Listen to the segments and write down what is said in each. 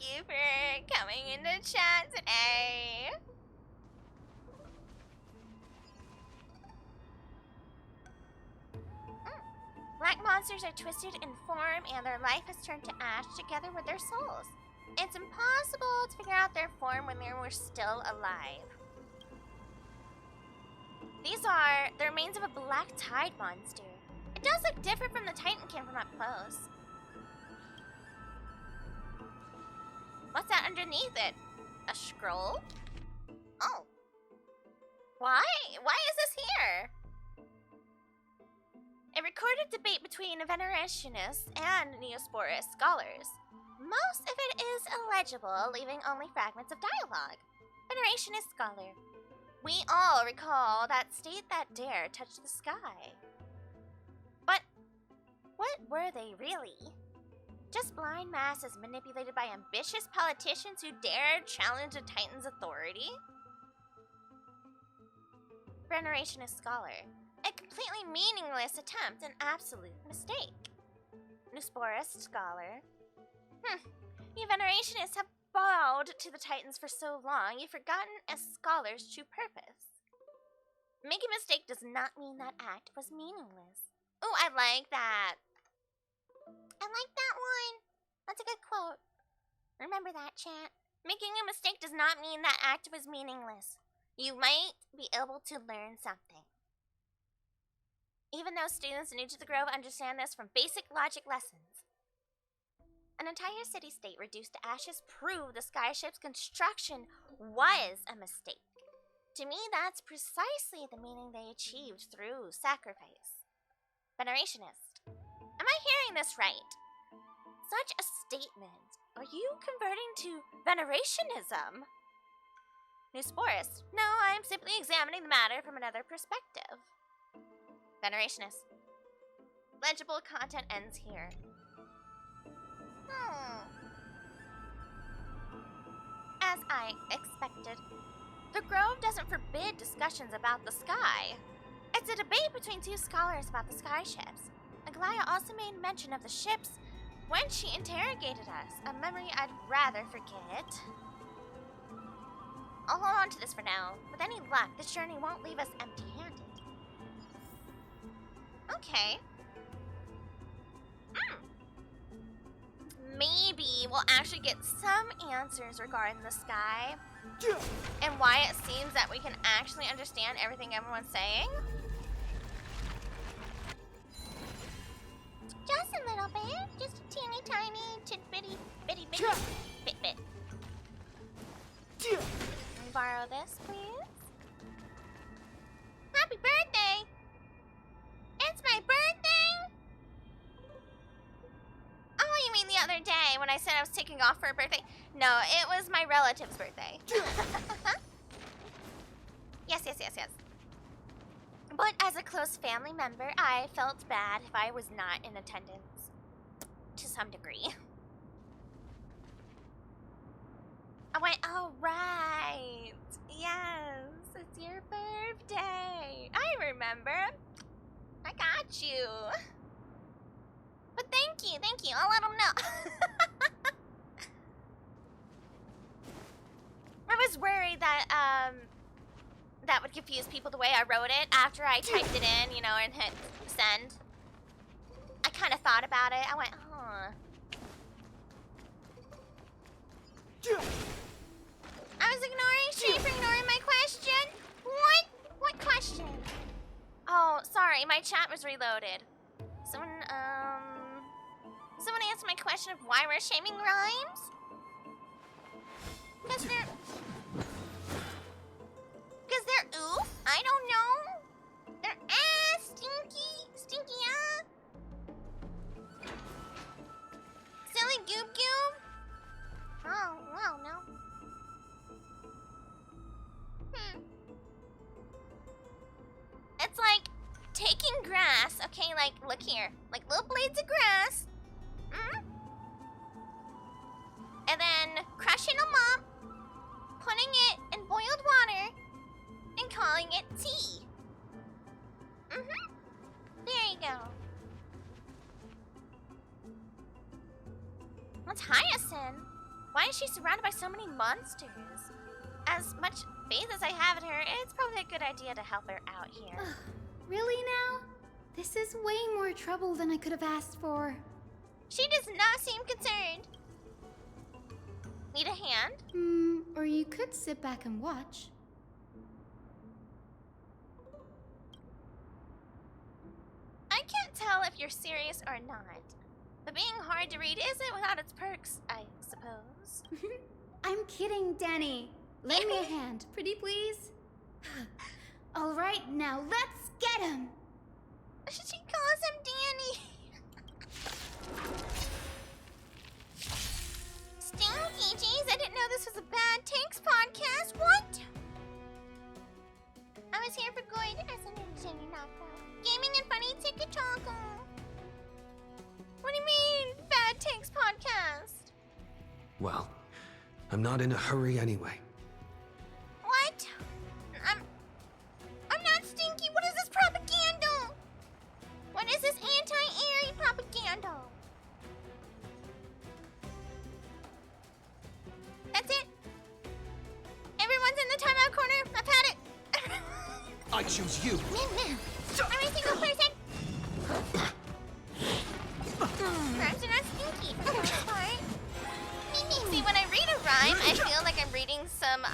you for coming into chat today. Black monsters are twisted in form and their life has turned to ash together with their souls. It's impossible to figure out their form when they were still alive. These are the remains of a black tide monster. It does look different from the Titankin from up close. What's that underneath it? A scroll? Oh. Why? Why is this here? A recorded debate between venerationists and neosporist scholars. Most of it is illegible, leaving only fragments of dialogue. Venerationist scholar. We all recall that state that dare touch the sky. But what were they really? Just blind masses manipulated by ambitious politicians who dared challenge a Titan's authority? Venerationist scholar. A completely meaningless attempt, an absolute mistake. Nusporist scholar. You Venerationists have bowed to the Titans for so long, you've forgotten a scholar's true purpose. Making a mistake does not mean that act was meaningless. Ooh, I like that. I like that one. That's a good quote. Remember that, chat. Making a mistake does not mean that act was meaningless. You might be able to learn something. Even though students new to the Grove understand this from basic logic lessons. An entire city-state reduced to ashes proved the skyship's construction was a mistake. To me, that's precisely the meaning they achieved through sacrifice. Venerationist. Am I hearing this right? Such a statement. Are you converting to venerationism? Nusporist. No, I'm simply examining the matter from another perspective. Venerationist. Legible content ends here. As I expected, the Grove doesn't forbid discussions about the sky. It's a debate between two scholars about the sky ships. Aglaya also made mention of the ships when she interrogated us, a memory I'd rather forget. I'll hold on to this for now. With any luck, this journey won't leave us empty-handed. Okay. Maybe we'll actually get some answers regarding the sky and why it seems that we can actually understand everything everyone's saying. Just a little bit. Just a teeny tiny bitty bit. Can we borrow this, please? Happy birthday! It's my birthday! Oh, you mean the other day when I said I was taking off for a birthday? No, it was my relative's birthday. Yes. But as a close family member, I felt bad if I was not in attendance. To some degree. I went, oh, right. Yes, it's your birthday. I remember. I got you. But thank you. I'll let them know. I was worried that that would confuse people the way I wrote it after I typed it in, you know, and hit send. I kind of thought about it. I went, huh. I was ignoring Shay for ignoring my question. What? What question? Oh, sorry, my chat was reloaded. Someone answered my question of why we're shaming rhymes? Because they're oof? I don't know. They're stinky silly goop goop. Oh, wow, no. It's like taking grass, okay, like, look here. Like little blades of grass. And then crushing them up, putting it in boiled water, and calling it tea. There you go. What's hyacinth? Why is she surrounded by so many monsters? As much faith as I have in her, it's probably a good idea to help her out here. Really now? This is way more trouble than I could have asked for. She does not seem concerned. Need a hand? Or you could sit back and watch. I can't tell if you're serious or not. But being hard to read isn't without its perks, I suppose. I'm kidding, Danny. Lend me a hand, pretty please. All right, now let's get him. She calls him Danny. Stinky, jeez, I didn't know this was a bad Tanks podcast. What? I was here for good. Gaming and funny ticket talk. What do you mean, bad Tanks podcast? Well, I'm not in a hurry anyway. What? I'm not Stinky. What is this propaganda? What is this anti-airy propaganda? That's it. Everyone's in the timeout corner. I've had it. I choose you. Every single person. Rhymes are not stinky for the most part. See, when I read a rhyme, I feel like I'm reading some,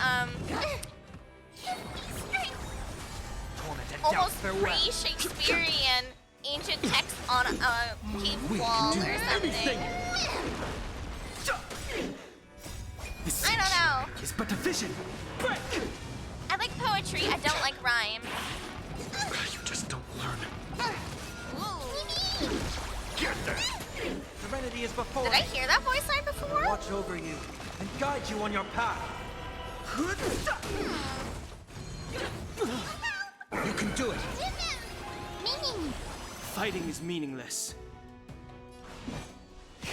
almost pre-Shakespearean ancient text on a cave wall or something. I don't know. It's but a vision. Break. I like poetry, I don't like rhyme. You just don't learn. Get there! Serenity is before Did I hear that voice line before? Watch over you and guide you on your path. You can do it. Fighting is meaningless.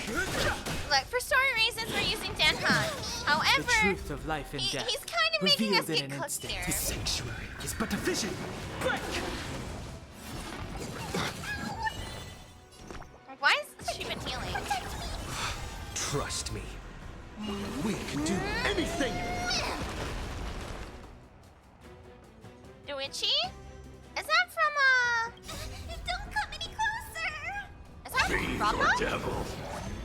Look, for story reasons, we're using Dan Han. However, The truth of life and death. he's kind of making us revealed get in an cooked instant. here. The sanctuary is but a vision. Break. Like, why is she been healing? Trust me. We can do anything. Doichi? Is that from, Don't come any closer! Is that Raba? Devil.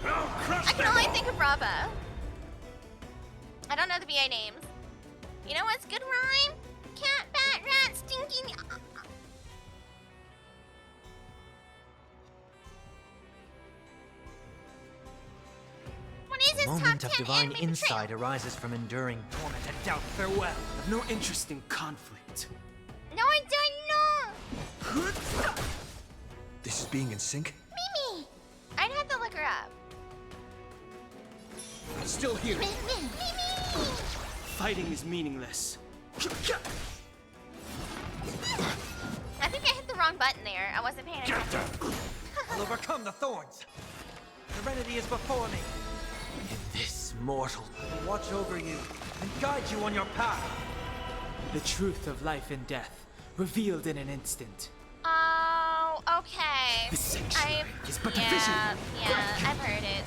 I'll crush I can only think of Raba. I don't know the VA names. You know what's good rhyme? Cat, bat, rat, stinky... What is this top Moment 10 of divine anime betrayal? insight arises from enduring torment and doubt. Farewell. Of no interest in conflict. No, I don't know. This is being in sync. Mimi! I'd have to look her up. Still here. Mimi! Fighting is meaningless. I think I hit the wrong button there. I wasn't paying attention. I'll overcome the thorns. Serenity is before me. This mortal. Watch over you and guide you on your path. The truth of life and death, revealed in an instant. Oh, okay. The sanctuary is but a yeah, vision. yeah, I've heard it.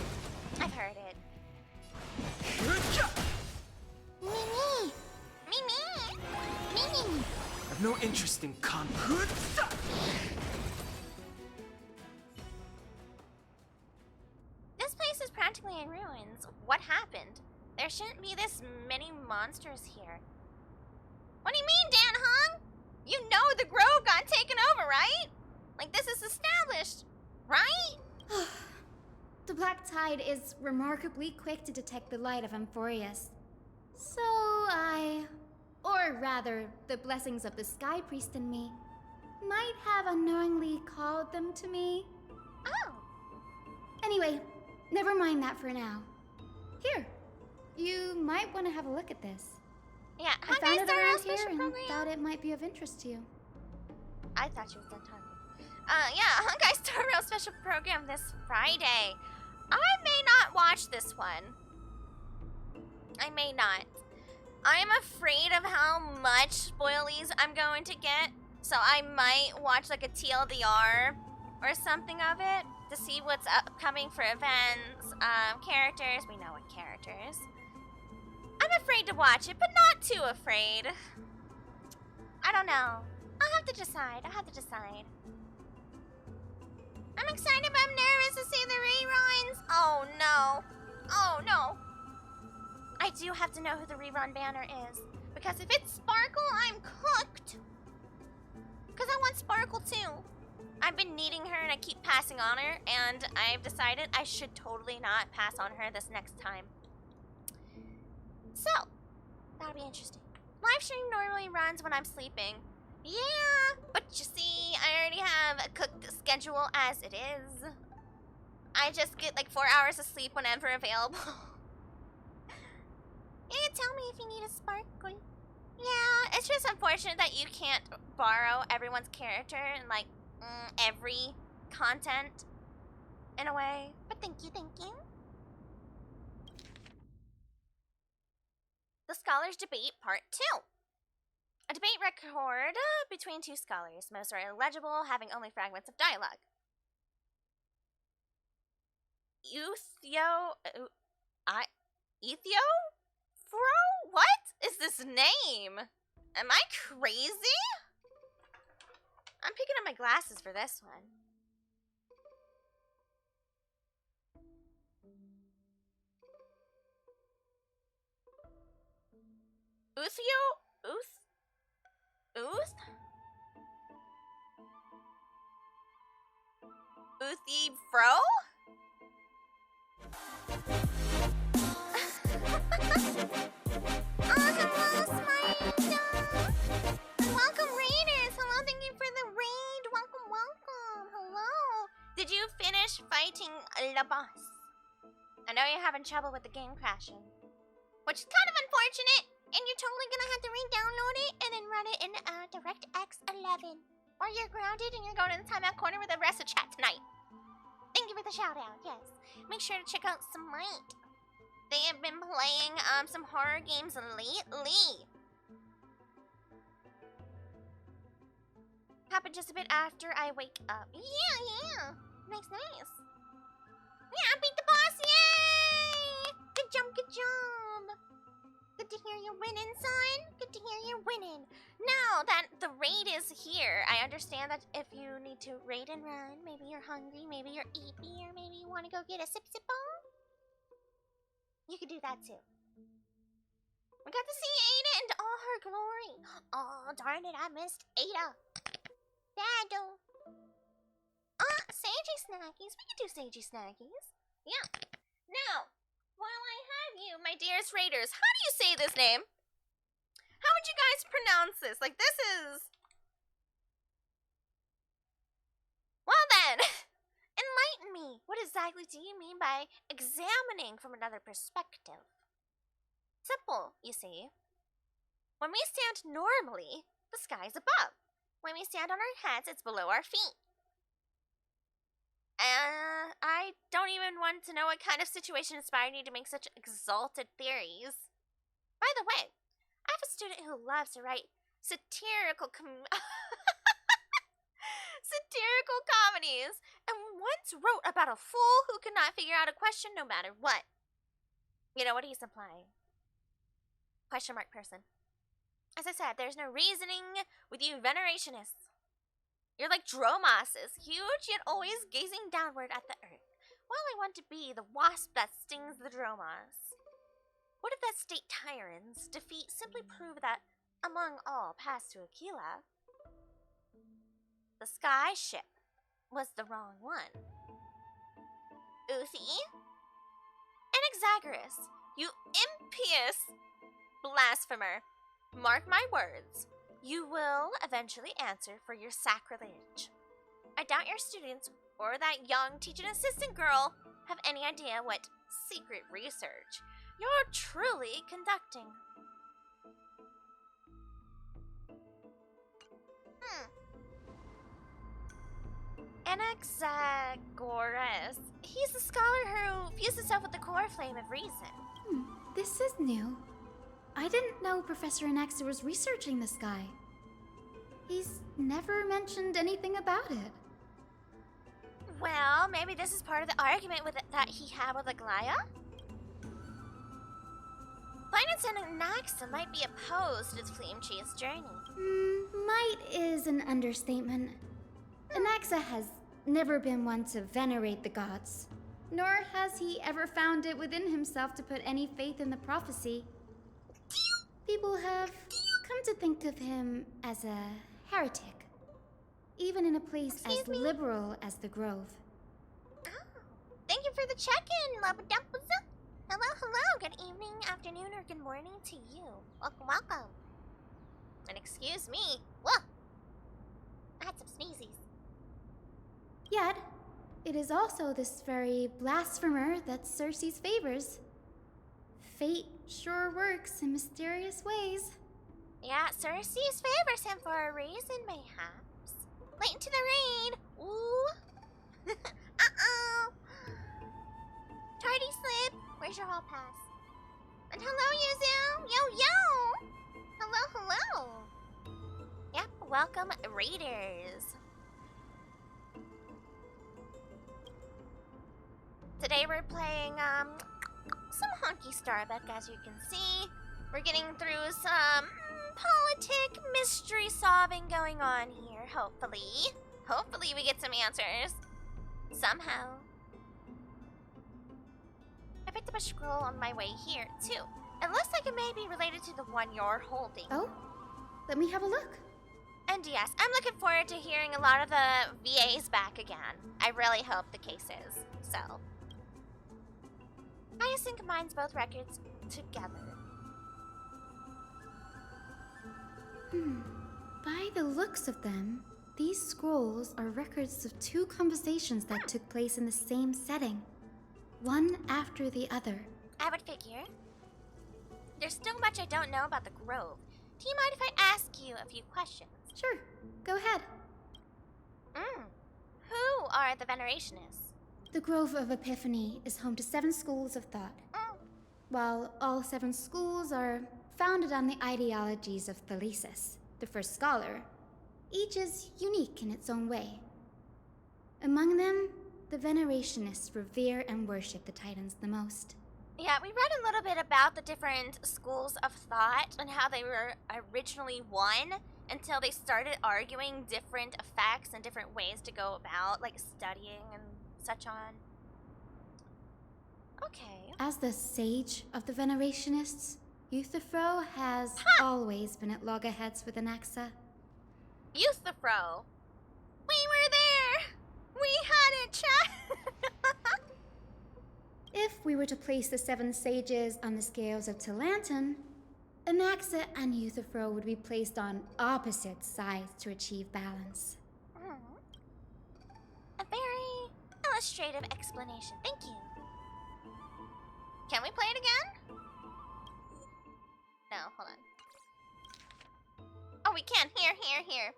I've heard it. Mimi! Mimi! Mimi! Of no interest in conflict. This place is practically in ruins. What happened? There shouldn't be this many monsters here. What do you mean, Dan Hong? You know the grove got taken over, right? Like, this is established, right? The Black Tide is remarkably quick to detect the light of Amphorius. So or rather, the blessings of the Sky Priest in me, might have unknowingly called them to me. Oh. Anyway, never mind that for now. Here, you might want to have a look at this. Yeah, I found Honkai it Star Rail around special here and program. thought it might be of interest to you. I thought she was done talking. Yeah, Honkai Star Rail special program this Friday. I may not watch this one. I may not. I'm afraid of how much spoilies I'm going to get, so I might watch like a TLDR or something of it to see what's upcoming for events, characters. We know what characters. I'm afraid to watch it, but not too afraid. I don't know. I'll have to decide. I'm excited, but I'm nervous to see the reruns. Oh no. Oh no. I do have to know who the rerun banner is. Because if it's Sparkle, I'm cooked. Because I want Sparkle too. I've been needing her and I keep passing on her. And I've decided I should totally not pass on her this next time. So, that'll be interesting. Live stream normally runs when I'm sleeping. Yeah, but you see, I already have a cooked schedule as it is. I just get like 4 hours of sleep whenever available. You can tell me if you need a sparkle. Yeah, it's just unfortunate that you can't borrow everyone's character and like every content in a way. But thank you. The Scholars Debate Part 2. A debate record between two scholars. Most are illegible, having only fragments of dialogue. Ethio? Fro? What is this name? Am I crazy? I'm picking up my glasses for this one. Uthi Fro? Hello, Smite! Welcome, Raiders! Hello, thank you for the raid! Welcome! Hello! Did you finish fighting the boss? I know you're having trouble with the game crashing. Which is kind of unfortunate, and you're totally gonna have to re-download it and then run it in DirectX 11. Or you're grounded and you're going to the timeout corner with the rest of chat tonight. Thank you for the shout out, yes. Make sure to check out Smite. They have been playing some horror games lately. Happened just a bit after I wake up. Yeah. Nice. Yeah, I beat the boss, yay! Good job. Good to hear you're winning, son. Good to hear you're winning. Now that the raid is here, I understand that if you need to raid and run, maybe you're hungry, maybe you're eepy, or maybe you want to go get a sip-sip-bone, you could do that too. We got to see Ada in all her glory. Oh, darn it, I missed Ada. Dado. Sagey Snackies. We could do Sagey Snackies. Yeah. Now, while I have you, my dearest raiders, how do you say this name? How would you guys pronounce this? Like, this is... Well then, enlighten me. What exactly do you mean by examining from another perspective? Simple, you see. When we stand normally, the sky's above. When we stand on our heads, it's below our feet. I don't even want to know what kind of situation inspired you to make such exalted theories. By the way, I have a student who loves to write satirical comedies, and once wrote about a fool who could not figure out a question no matter what. You know what he's implying? Question mark person. As I said, there's no reasoning with you venerationists. You're like Dromoses, huge yet always gazing downward at the earth. While I want to be the wasp that stings the Dromos, what if that state tyrant's defeat simply proved that, among all paths to Aquila, the sky ship was the wrong one? Uthi? Anaxagoras, you impious blasphemer, mark my words. You will eventually answer for your sacrilege. I doubt your students or that young teaching assistant girl have any idea what secret research you're truly conducting. Anaxagoras. He's the scholar who fused himself with the core flame of reason. This is new. I didn't know Professor Anaxa was researching the sky. He's never mentioned anything about it. Oh, maybe this is part of the argument that he had with Aglaya? Finance and Anaxa might be opposed to the Flame Tree's journey. Might is an understatement. Anaxa has never been one to venerate the gods, nor has he ever found it within himself to put any faith in the prophecy. People have come to think of him as a heretic, even in a place as liberal as the Grove. Oh, thank you for the check-in, Labadumpuza. Hello, hello, good evening, afternoon, or good morning to you. Welcome, welcome. And excuse me. Whoa! I had some sneezes. Yet, it is also this very blasphemer that Circe's favors. Fate sure works in mysterious ways. Yeah, Circe favors him for a reason, mayhaps. Late into the raid. Ooh. Uh-oh. Tardy slip. Where's your hall pass? And hello, Yuzu. Yo, yo. Hello, hello. Yep, welcome, raiders. Today we're playing, some Honkai Star Rail, as you can see. We're getting through some politic mystery solving going on here, hopefully. Hopefully we get some answers. Somehow. I picked up a scroll on my way here, too. It looks like it may be related to the one you're holding. Oh? Let me have a look. And yes, I'm looking forward to hearing a lot of the VAs back again. I really hope the case is, so. Hyacinth combines both records together. By the looks of them, these scrolls are records of two conversations that took place in the same setting, one after the other. I would figure. There's still much I don't know about the Grove. Do you mind if I ask you a few questions? Sure, go ahead. Who are the Venerationists? The Grove of Epiphany is home to 7 schools of thought. While all 7 schools are founded on the ideologies of Thalesis, the first scholar, each is unique in its own way. Among them, the Venerationists revere and worship the Titans the most. Yeah, we read a little bit about the different schools of thought and how they were originally one until they started arguing different effects and different ways to go about, like studying and such on. Okay. As the sage of the Venerationists, Euthyphro has always been at loggerheads with Anaxa. Euthyphro! We were there! We had it, chat! If we were to place the 7 sages on the scales of Talanton, Anaxa and Euthyphro would be placed on opposite sides to achieve balance. A very illustrative explanation. Thank you. Can we play it again? No, hold on. Oh, we can. Here.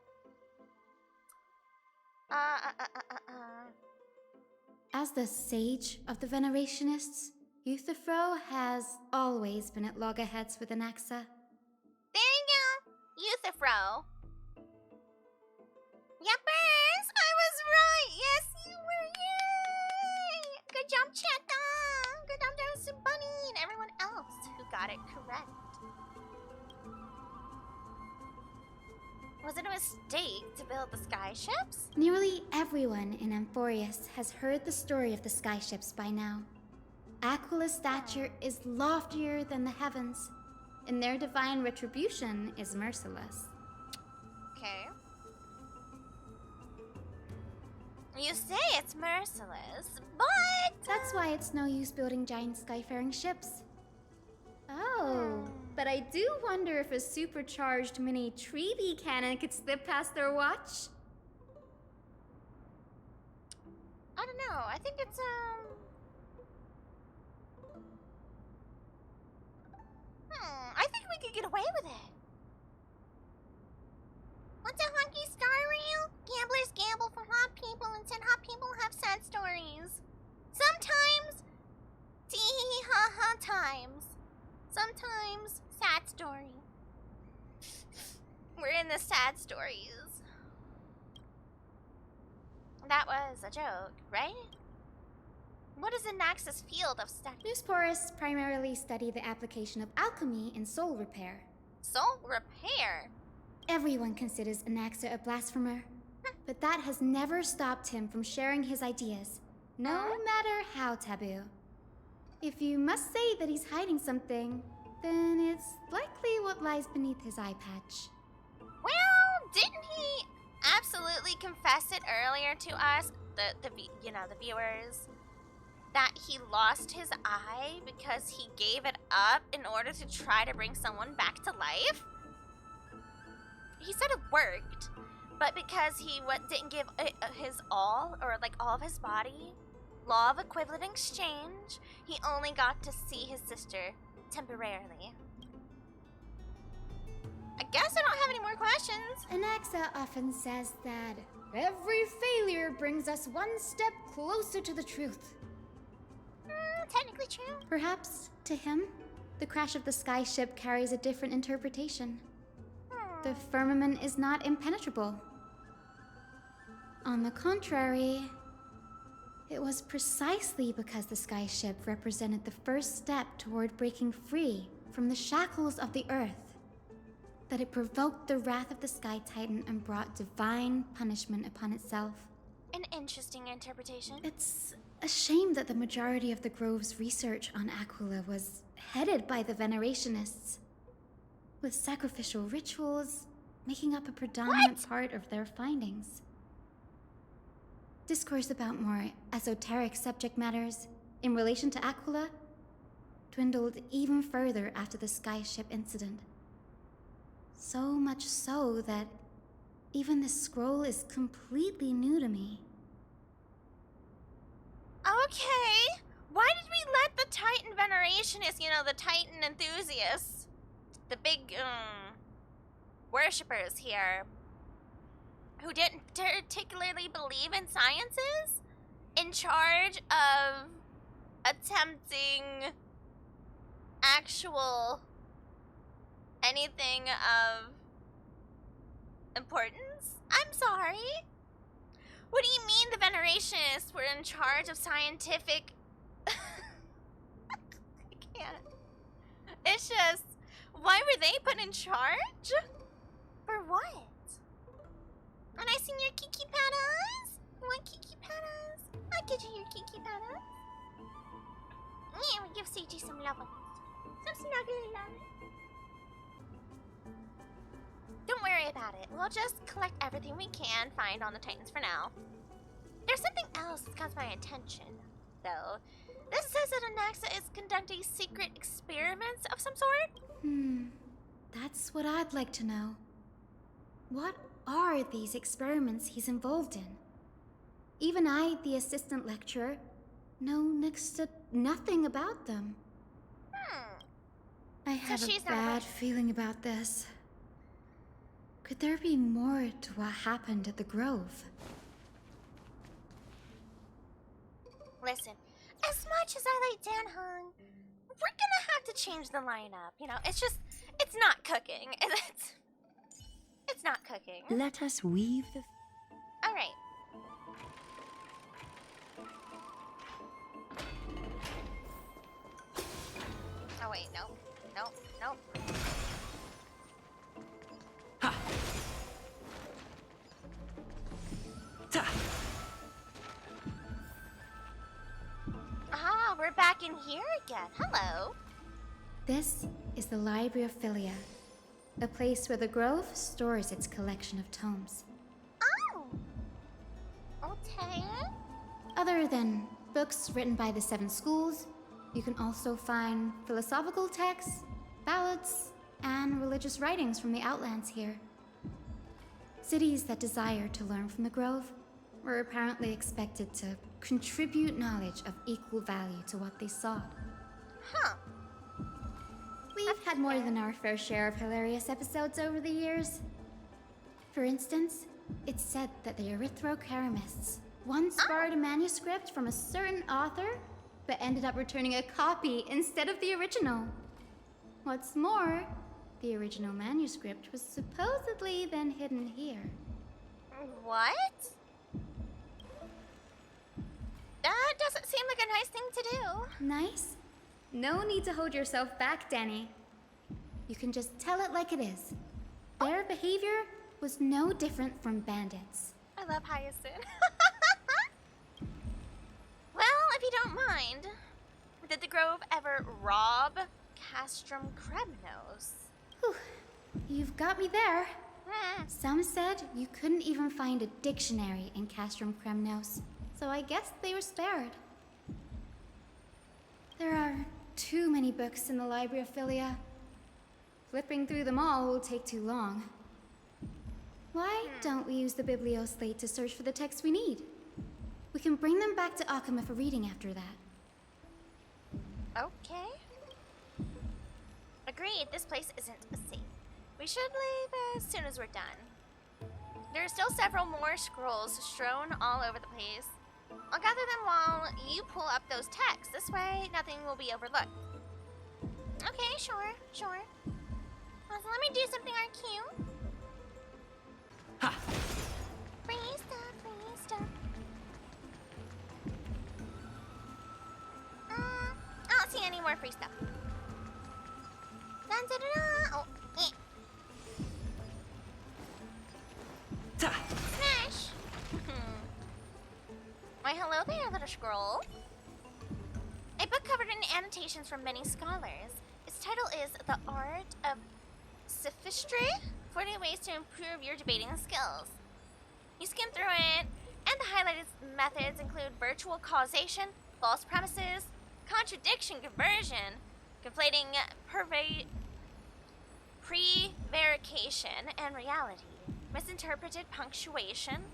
As the sage of the Venerationists, Euthyphro has always been at loggerheads with Anaxa. There you go. Euthyphro. Yuppers! I was right! Yes, you were! Yay! Good job, Cheta! Good job, Joseph Bunny, and everyone else who got it correct. Was it a mistake to build the sky ships? Nearly everyone in Amphorius has heard the story of the skyships by now. Aquila's stature is loftier than the heavens, and their divine retribution is merciless. Okay. You say it's merciless, but... That's why it's no use building giant skyfaring ships. Oh, but I do wonder if a supercharged mini Treaty cannon could slip past their watch. I don't know. I think it's, I think we could get away with it. What's a Honkai Star Rail? Gamblers gamble for hot people and said hot people have sad stories. Sometimes, tee-hee-ha-ha times. Sometimes, sad story. We're in the sad stories. That was a joke, right? What is Anaxa's field of study? Newsporists primarily study the application of alchemy in soul repair. Soul repair? Everyone considers Anaxa a blasphemer, but that has never stopped him from sharing his ideas, no matter how taboo. If you must say that he's hiding something, then it's likely what lies beneath his eye patch. Well, didn't he absolutely confess it earlier to us, the viewers, that he lost his eye because he gave it up in order to try to bring someone back to life? He said it worked, but because he didn't give his all, or like all of his body, law of equivalent exchange, he only got to see his sister temporarily. I guess I don't have any more questions. Anaxa often says that every failure brings us one step closer to the truth. Technically true. Perhaps, to him, the crash of the sky ship carries a different interpretation. The firmament is not impenetrable. On the contrary, it was precisely because the sky ship represented the first step toward breaking free from the shackles of the earth that it provoked the wrath of the Sky Titan and brought divine punishment upon itself. An interesting interpretation. It's a shame that the majority of the Grove's research on Aquila was headed by the Venerationists, with sacrificial rituals making up a predominant part of their findings. Discourse about more esoteric subject matters in relation to Aquila dwindled even further after the skyship incident. So much so that even this scroll is completely new to me. Okay, why did we let the Titan Venerationists, the Titan enthusiasts, the big, worshippers here, who didn't particularly believe in sciences, in charge of attempting actual anything of importance? I'm sorry. What do you mean the Venerationists were in charge of scientific... I can't. It's just, why were they put in charge? For what? And I seen your Kiki Patas? You want Kiki Patas? I'll get you your Kiki Patas. Yeah, we'll give CG some love. Some snuggly love. Don't worry about it. We'll just collect everything we can find on the Titans for now. There's something else that's caught my attention, though. This says that Anaxa is conducting secret experiments of some sort? That's what I'd like to know. What are these experiments he's involved in? Even I, the assistant lecturer, know next to nothing about them. I have a bad feeling about this. Could there be more to what happened at the Grove? Listen, as much as I like Dan Hung, we're gonna have to change the lineup. It's not cooking. It's not cooking. Let us weave the... Alright. Oh wait, no. Ha! Ta! Ah, we're back in here again. Hello. This is the Library of Philia, a place where the Grove stores its collection of tomes. Oh. Okay. Other than books written by the 7 schools, you can also find philosophical texts, ballads, and religious writings from the Outlands here. Cities that desire to learn from the Grove were apparently expected to contribute knowledge of equal value to what they sought. Huh. We've had more than our fair share of hilarious episodes over the years. For instance, it's said that the Erythrocheramists once borrowed a manuscript from a certain author, but ended up returning a copy instead of the original. What's more, the original manuscript was supposedly then hidden here. What? That That doesn't seem like a nice thing to do. Nice? No need to hold yourself back, Danny. You can just tell it like it is. Their behavior was no different from bandits. I love Hyacinth. Well, if you don't mind, did the Grove ever rob Castrum Kremnos? Whew. You've got me there. Hmm. Some said you couldn't even find a dictionary in Castrum Kremnos, so I guess they were spared. There are too many books in the Library of Philia. Flipping through them all will take too long. Why don't we use the Biblioslate to search for the texts we need? We can bring them back to Akama for reading after that. Okay. Agreed, this place isn't safe. We should leave as soon as we're done. There are still several more scrolls strewn all over the place. I'll gather them while you pull up those texts. This way, nothing will be overlooked. Okay, sure. So let me do something on cue. Ha! Free stuff. I don't see any more free stuff. Dun, dun, dun, dun. Oh, Ta! Smash! Why, hello there, little scroll. A book covered in annotations from many scholars. Its title is The Art of Sophistry, 40 Ways to Improve Your Debating Skills. You skim through it, and the highlighted methods include virtual causation, false premises, contradiction conversion, conflating prevarication and reality, misinterpreted punctuation,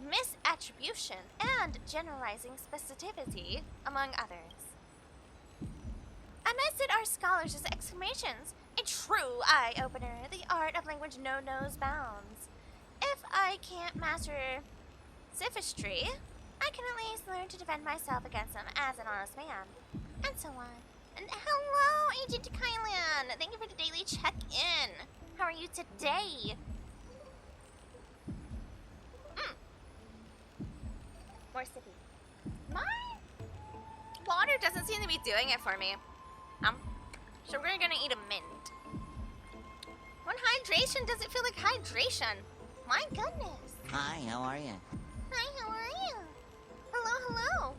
misattribution, and generalizing specificity, among others. Amidst it are scholars' exclamations, a true eye-opener, the art of language knows bounds. If I can't master sophistry, I can at least learn to defend myself against them as an honest man, and so on. And hello, Agent Kylian! Thank you for the daily check-in. How are you today? More sippy. My water doesn't seem to be doing it for me. So we're gonna eat a mint. When hydration doesn't feel like hydration. My goodness. Hi, how are you? Hi, how are you? Hello.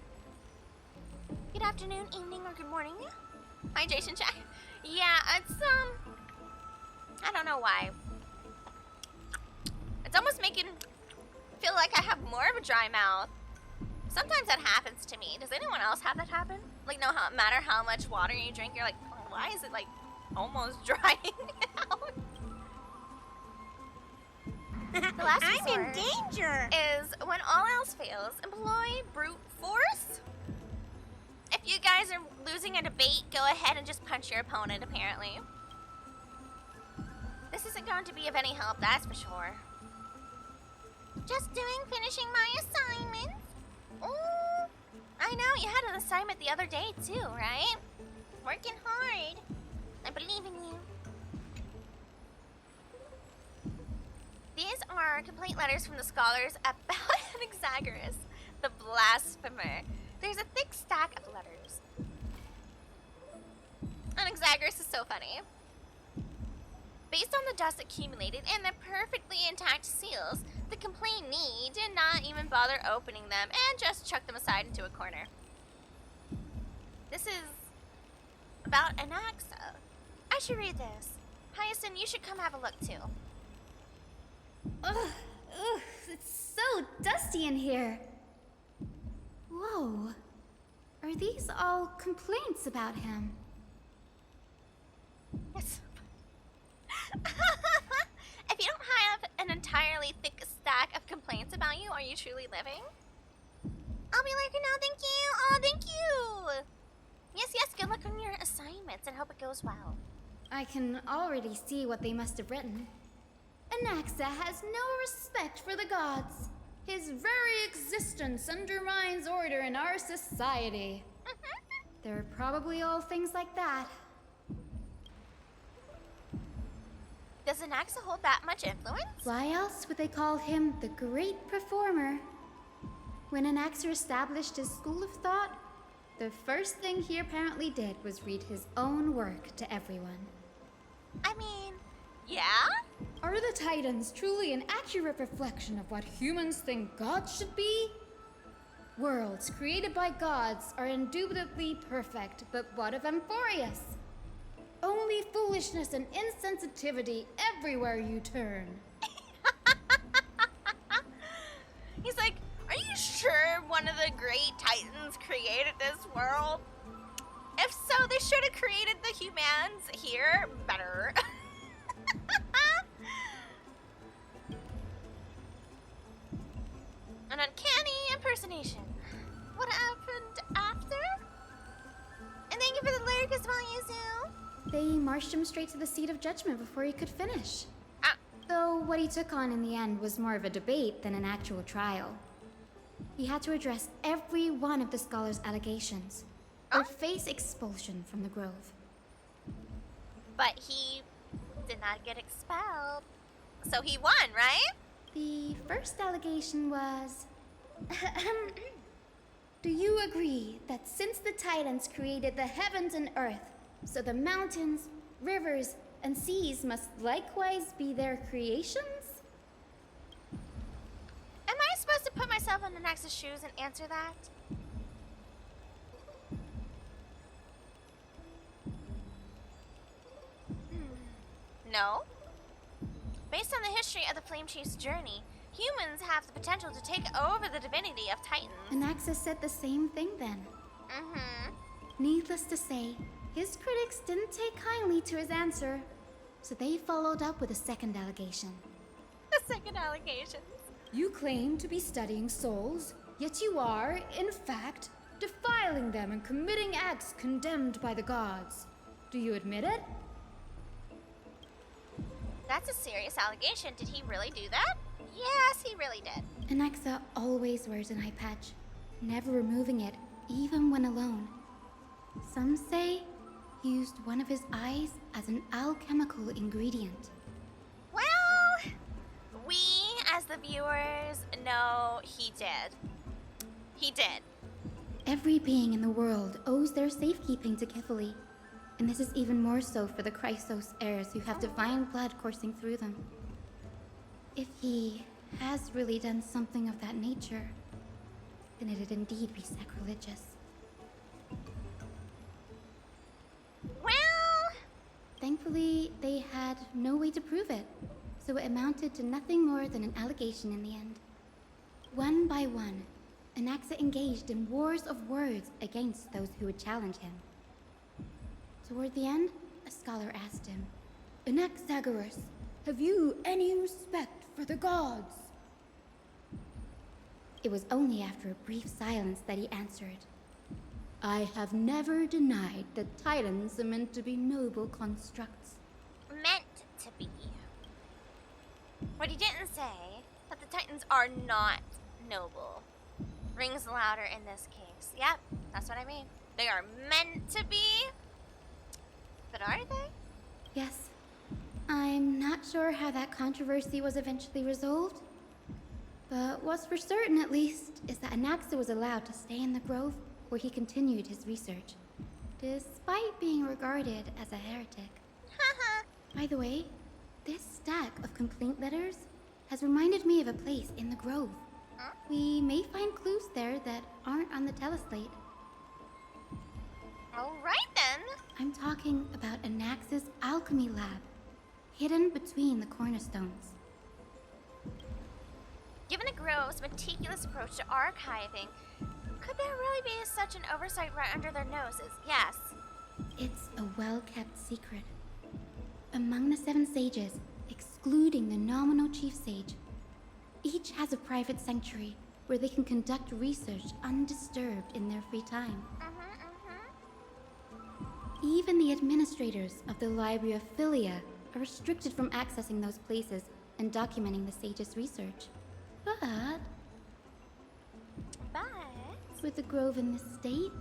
Good afternoon, evening, or good morning. Hydration check. Yeah, it's I don't know why. It's almost making feel like I have more of a dry mouth. Sometimes that happens to me. Does anyone else have that happen? Like, no matter how much water you drink, you're like, oh, why is it like almost drying out? The last I'm in resort danger. is when all else fails, employ brute force. If you guys are losing a debate, go ahead and just punch your opponent, apparently. This isn't going to be of any help, that's for sure. Just finishing my assignments. Oh, I know, you had an assignment the other day too, right? Working hard. I believe in you. These are complete letters from the scholars about Anaxagoras, the blasphemer. There's a thick stack of letters. Anaxagoras is so funny. Based on the dust accumulated and the perfectly intact seals, the complainee did not even bother opening them and just chucked them aside into a corner. This is about Anaxa. I should read this. Hyacinth, you should come have a look too. Ugh, it's so dusty in here. Whoa. Are these all complaints about him? Yes. If you don't have an entirely thick stack of complaints about you, are you truly living? I'll be like, no, thank you. Oh, thank you. Yes, good luck on your assignments and hope it goes well. I can already see what they must have written. Anaxa has no respect for the gods. His very existence undermines order in our society. They're probably all things like that. Does Anaxa hold that much influence? Why else would they call him the great performer? When Anaxer established his school of thought, the first thing he apparently did was read his own work to everyone. I mean, yeah? Are the Titans truly an accurate reflection of what humans think gods should be? Worlds created by gods are indubitably perfect, but what of Amphorius? Only foolishness and insensitivity everywhere you turn. He's like, are you sure one of the great Titans created this world? If so, they should have created the humans here better. An uncanny impersonation. What happened after? And thank you for the lyric as well, Yuzu. They marched him straight to the seat of judgment before he could finish. Ah. Though what he took on in the end was more of a debate than an actual trial. He had to address every one of the scholar's allegations, or face expulsion from the Grove. But he did not get expelled. So he won, right? The first allegation was... Do you agree that since the Titans created the heavens and earth, so the mountains, rivers, and seas must likewise be their creations? Am I supposed to put myself in Anax's shoes and answer that? No. Based on the history of the Flame Chief's journey, humans have the potential to take over the divinity of Titans. Anaxis said the same thing then. Mm-hmm. Needless to say, his critics didn't take kindly to his answer, so they followed up with a second allegation. The second allegation. You claim to be studying souls, yet you are, in fact, defiling them and committing acts condemned by the gods. Do you admit it? That's a serious allegation. Did he really do that? Yes, he really did. Anaxa always wears an eye patch, never removing it, even when alone. Some say he used one of his eyes as an alchemical ingredient. Well, we as the viewers know he did. He did. Every being in the world owes their safekeeping to Kifili, and this is even more so for the Chrysos heirs who have divine blood coursing through them. If he has really done something of that nature, then it'd indeed be sacrilegious. Well, Thankfully, they had no way to prove it, so it amounted to nothing more than an allegation in the end. One by one, Anaxa engaged in wars of words against those who would challenge him. Toward the end, a scholar asked him, Anaxagoras, have you any respect for the gods? It was only after a brief silence that he answered, I have never denied that Titans are meant to be noble constructs. meant to be. What he didn't say, that the Titans are not noble, rings louder in this case. Yep, that's what I mean. They are meant to be, but are they? Yes. I'm not sure how that controversy was eventually resolved. But what's for certain, at least, is that Anaxa was allowed to stay in the grove where he continued his research, despite being regarded as a heretic. Haha. By the way, this stack of complaint letters has reminded me of a place in the grove. Huh? We may find clues there that aren't on the teleslate. Alright then. I'm talking about Anax's alchemy lab, hidden between the cornerstones. Given the Grove's meticulous approach to archiving, could there really be such an oversight right under their noses? Yes. It's a well-kept secret. Among the 7 sages, excluding the nominal chief sage, each has a private sanctuary where they can conduct research undisturbed in their free time. Even the administrators of the Library of Philia are restricted from accessing those places and documenting the sage's research. But with the grove in this state,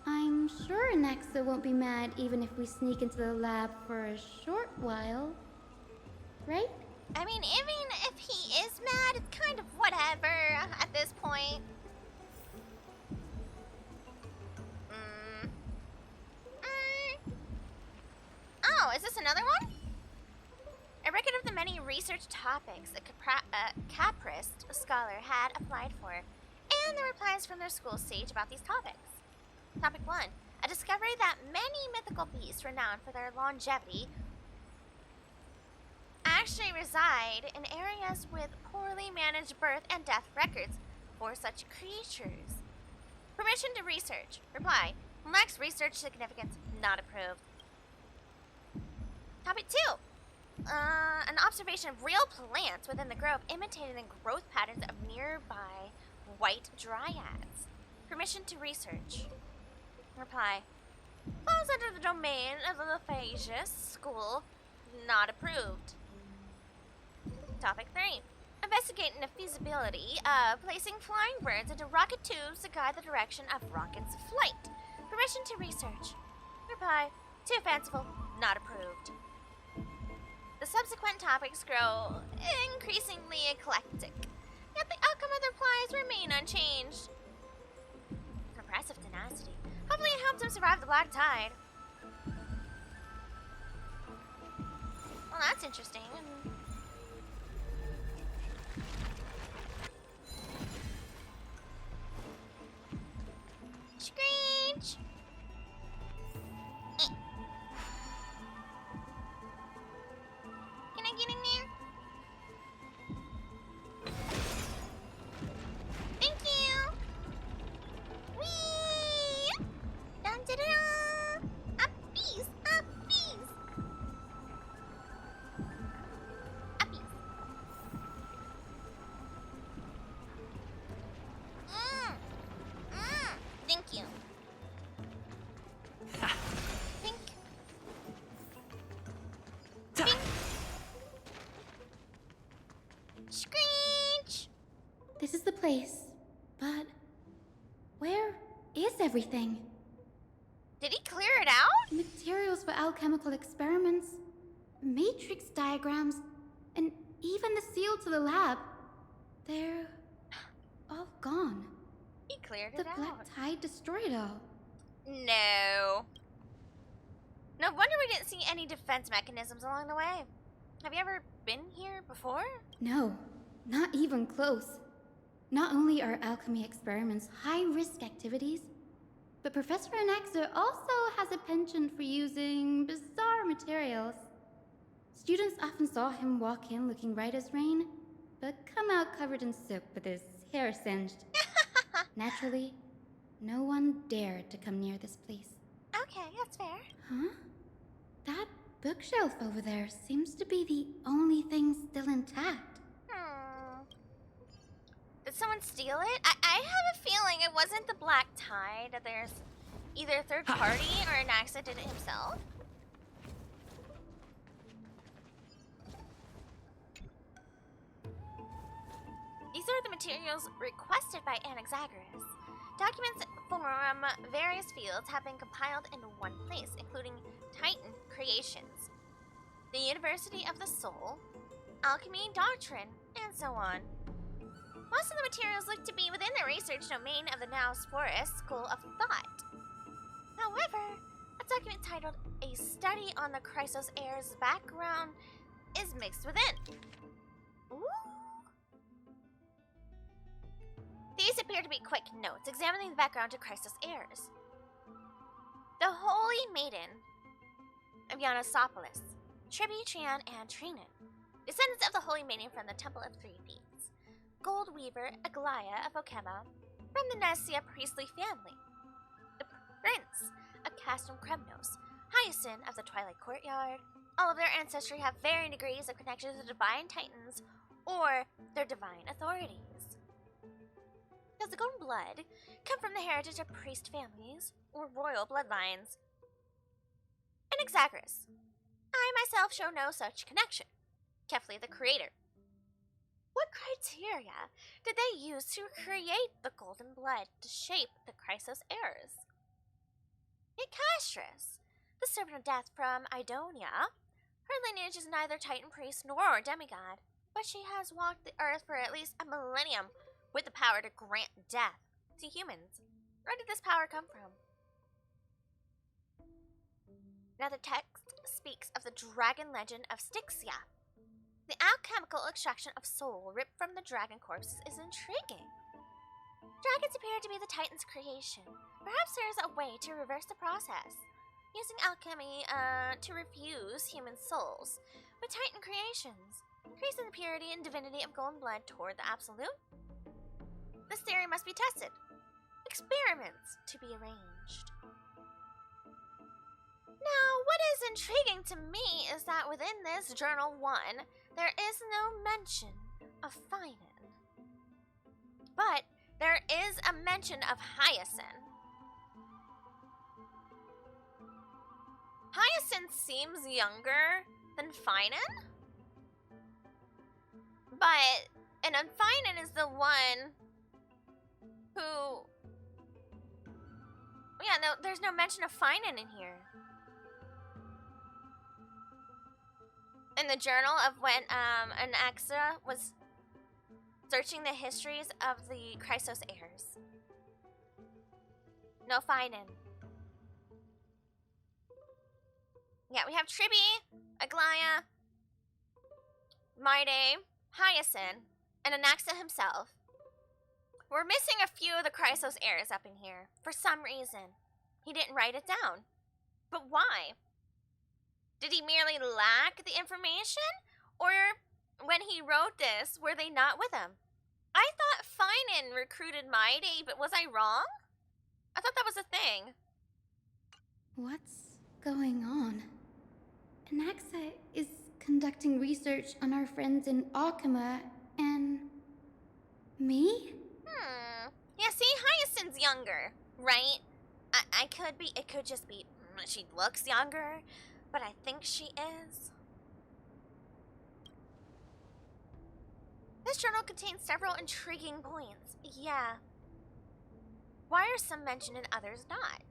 I'm sure Anaxa won't be mad even if we sneak into the lab for a short while. Right? I mean, even if he is mad, it's kind of whatever at this point. another one? A record of the many research topics a caprist scholar had applied for, and the replies from their school sage about these topics. Topic 1. A discovery that many mythical beasts renowned for their longevity actually reside in areas with poorly managed birth and death records for such creatures. Permission to research. Reply. Lacks research significance. Not approved. Topic 2. An observation of real plants within the grove imitating the growth patterns of nearby white dryads. Permission to research. Reply. Falls under the domain of the Lephasia School. Not approved. Topic 3. Investigating the feasibility of placing flying birds into rocket tubes to guide the direction of rocket's flight. Permission to research. Reply. Too fanciful. Not approved. The subsequent topics grow increasingly eclectic, yet the outcome of their replies remain unchanged. Impressive tenacity. Hopefully it helped him survive the black tide. Well, that's interesting. Screech! Can I get in there? Thank you! Whee! Dun da da da! Uppies! Uppies! Uppies! Thank you. Pink. Ta! Pink. Screech! This is the place, but where is everything? Did he clear it out? Materials for alchemical experiments, matrix diagrams, and even the seal to the lab. They're all gone. He cleared The it black out. tide destroyed it all. No. No wonder we didn't see any defense mechanisms along the way. Have you ever been here before? No, not even close. Not only are alchemy experiments high-risk activities, but Professor Anaxa also has a penchant for using bizarre materials. Students often saw him walk in looking right as rain, but come out covered in soot with his hair singed. Naturally, no one dared to come near this place. Okay, that's fair. Huh? That bookshelf over there seems to be the only thing still intact. Did someone steal it? I have a feeling it wasn't the Black Tide. That there's either a third party or Anaxa did it himself. These are the materials requested by Anaxagoras. Documents from various fields have been compiled into one place, including Titan creations, the University of the Soul, alchemy doctrine, and so on. Most of the materials look to be within the research domain of the now Sporus School of Thought. However, a document titled A Study on the Chrysos Heir's Background is mixed within. Ooh. These appear to be quick notes examining the background to Chrysos heirs. The Holy Maiden of Yanosopoulos, Tribi, Trian, and Trinan, descendants of the Holy Maiden from the Temple of Three Feats, Gold Weaver Aglaia of Okema, from the Nessia priestly family, the Prince of Castrum Kremnos, Hyacinth of the Twilight Courtyard. All of their ancestry have varying degrees of connection to divine titans or their divine authorities. Does the golden blood come from the heritage of priest families or royal bloodlines? Anaxagoras. I myself show no such connection. Kefli the creator. What criteria did they use to create the golden blood to shape the Chrysos heirs? Icastris, the servant of death from Idonia. Her lineage is neither titan priest nor demigod, but she has walked the earth for at least a millennium with the power to grant death to humans. Where did this power come from? Another text speaks of the dragon legend of Styxia. The alchemical extraction of soul ripped from the dragon corpses is intriguing. Dragons appear to be the Titan's creation. Perhaps there is a way to reverse the process, using alchemy to refuse human souls with Titan creations, increasing the purity and divinity of golden blood toward the absolute. This theory must be tested. Experiments to be arranged. Now, what is intriguing to me is that within this Journal 1, there is no mention of Finan. But there is a mention of Hyacinth. Hyacinth seems younger than Finan? And Finan is the one who... Yeah, no, there's no mention of Finan in here. In the journal of when Anaxa was searching the histories of the Chrysos heirs. No Finan. Yeah, we have Tribby, Aglaya, Maide, Hyacinth, and Anaxa himself. We're missing a few of the Chrysos heirs up in here, for some reason. He didn't write it down. But why? Did he merely lack the information? Or when he wrote this, were they not with him? I thought Finan recruited Maide, but was I wrong? I thought that was a thing. What's going on? Anaxa is conducting research on our friends in Alchema and... me? Yeah, see, Hyacinth's younger, right? I could be, it could just be she looks younger, but I think she is. This journal contains several intriguing points. Yeah. Why are some mentioned and others not?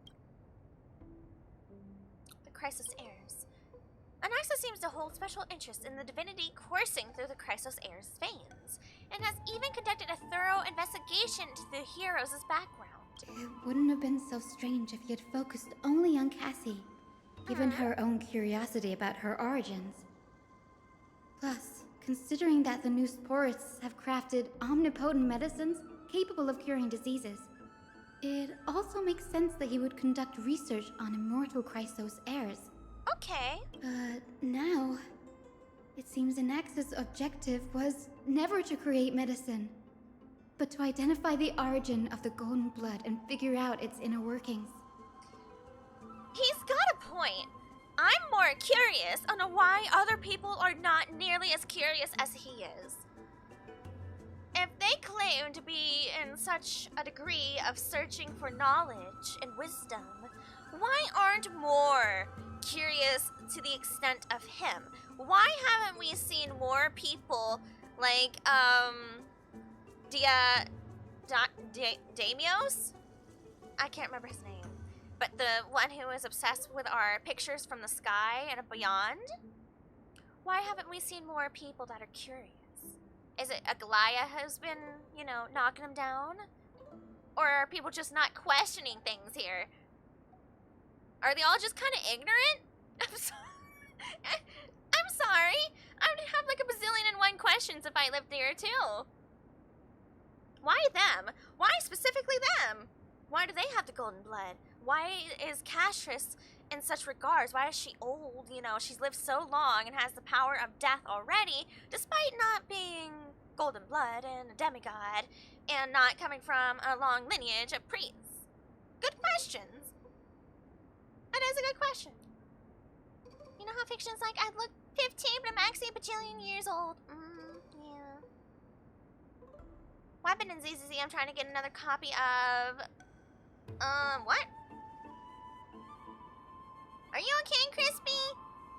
The Chrysos heirs. Anaxa seems to hold special interest in the divinity coursing through the Chrysos heirs' veins, and has even conducted a thorough investigation into the heroes' background. It wouldn't have been so strange if he had focused only on Cassie, given her own curiosity about her origins. Plus, considering that the new Sporists have crafted omnipotent medicines capable of curing diseases, it also makes sense that he would conduct research on immortal Chrysos heirs. Okay. But now, it seems Anaxa's objective was never to create medicine, but to identify the origin of the golden blood and figure out its inner workings. He's got a point. I'm more curious on why other people are not nearly as curious as he is. If they claim to be in such a degree of searching for knowledge and wisdom, why aren't more curious to the extent of him? Why haven't we seen more people like, Damios? I can't remember his name. But the one who is obsessed with our pictures from the sky and beyond? Why haven't we seen more people that are curious? Is it Aglaya who's been, knocking them down? Or are people just not questioning things here? Are they all just kind of ignorant? I'm sorry. I would have like a bazillion and one questions if I lived there too. Why them? Why specifically them? Why do they have the golden blood? Why is Castris in such regards? Why is she old? She's lived so long and has the power of death already, despite not being golden blood and a demigod, and not coming from a long lineage of priests. Good questions. That is a good question. You know how fiction's like, I look 15, but I'm actually a bajillion years old. Yeah. Weapon and ZZZ, I'm trying to get another copy of... what? Are you okay, Crispy?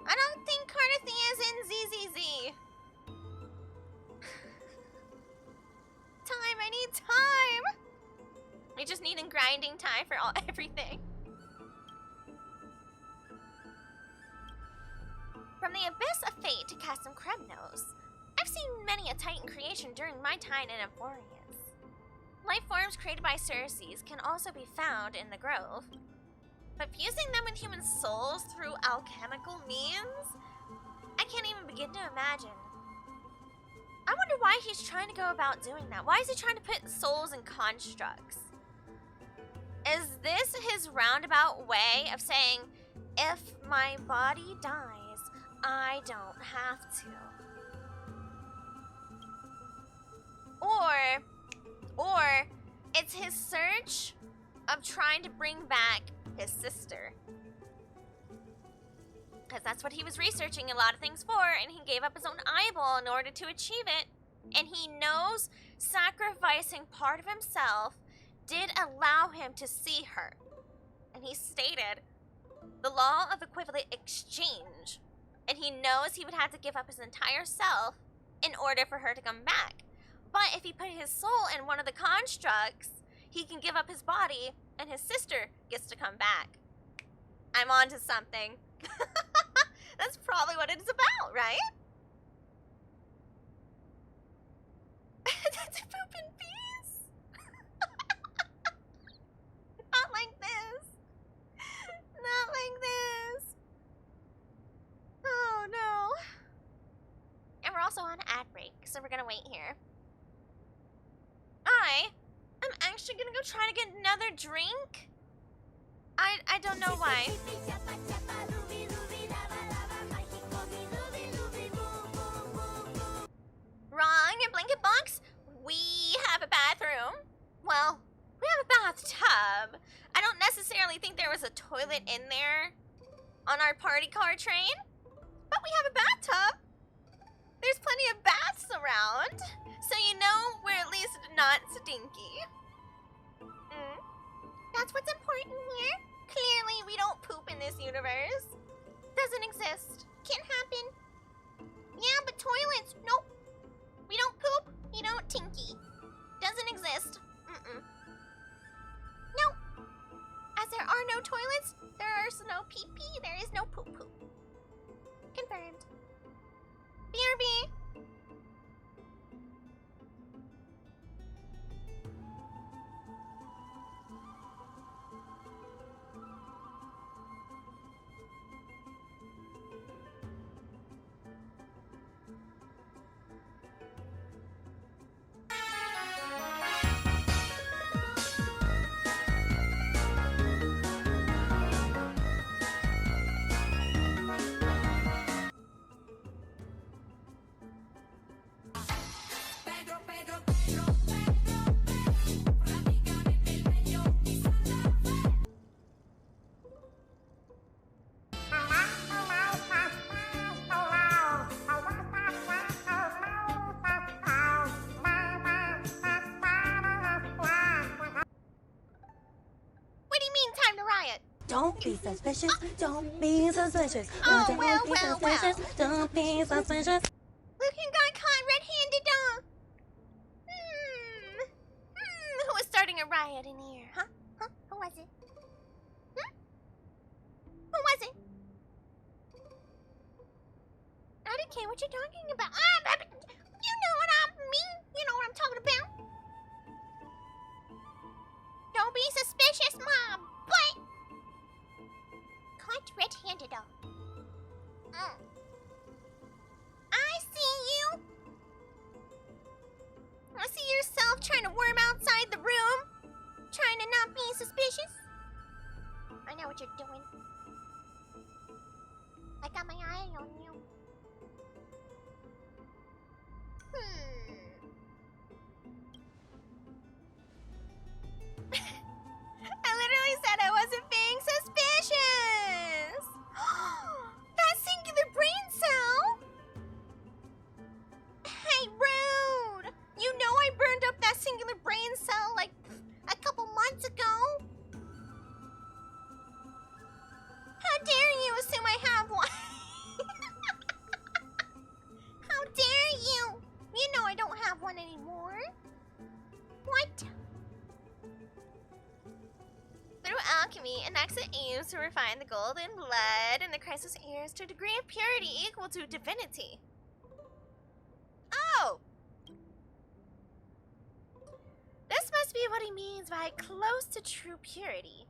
I don't think Cardathia is in ZZZ. Time, I need time! We just need a grinding time for everything. From the abyss of fate to Chasm Kremnos, I've seen many a Titan creation during my time in Amphorius. Life forms created by Circes can also be found in the grove. But fusing them with human souls through alchemical means? I can't even begin to imagine. I wonder why he's trying to go about doing that. Why is he trying to put souls in constructs? Is this his roundabout way of saying, if my body dies, I don't have to? Or it's his search of trying to bring back his sister. Because that's what he was researching a lot of things for, and he gave up his own eyeball in order to achieve it. And he knows sacrificing part of himself did allow him to see her. And he stated the law of equivalent exchange. And he knows he would have to give up his entire self in order for her to come back. But if he put his soul in one of the constructs, he can give up his body and his sister gets to come back. I'm onto something. That's probably what it's about, right? That's pooping bees. Not like this. Not like this. Oh no. And we're also on ad break, so we're gonna wait here. I'm actually gonna go try to get another drink. I don't know why. Wrong in Blanket Box. We have a bathroom. Well, we have a bathtub. I don't necessarily think there was a toilet in there on our party car train, but we have a bathtub. There's plenty of baths around, so you know we're at least not stinky. That's what's important here. Clearly, we don't poop in this universe. Doesn't exist. Can't happen. Yeah, but toilets, nope. We don't poop, you don't tinky. Doesn't exist. Nope. As there are no toilets, there is no pee-pee, there is no poop-poop. Confirmed. BRB. Don't be suspicious, don't be suspicious. Oh, Don't well, be well, suspicious, well. don't be suspicious. Look who got caught red-handed, who was starting a riot in here, huh? Who was it? Who was it? I don't care what you're talking about. You know what I mean. You know what I'm talking about. Don't be suspicious, Mom. But caught red-handed, I see you. I see yourself trying to worm outside the room, trying to not be suspicious. I know what you're doing. I got my eye on you. I literally said I wasn't being suspicious. That singular brain cell. Hey, rude. You know I burned up that singular brain cell like a couple months ago. How dare you assume I have one? How dare you? You know I don't have one anymore. What? Through alchemy, Anaxa aims to refine the golden blood in the Crisis Ears to a degree of purity equal to divinity. Oh! This must be what he means by close to true purity.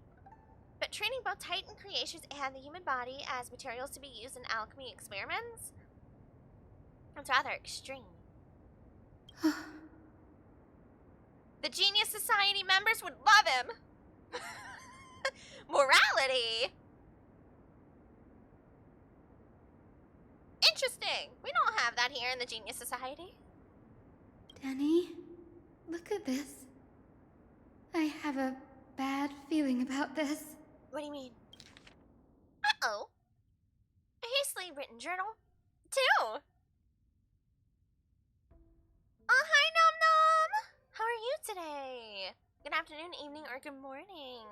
But treating both Titan creations and the human body as materials to be used in alchemy experiments? That's rather extreme. The Genius Society members would love him! Morality? Interesting. We don't have that here in the Genius Society. Danny, look at this. I have a bad feeling about this. What do you mean? Uh-oh. A hastily written journal? Too. Oh, hi, Nom Nom! How are you today? Good afternoon, evening, or good morning.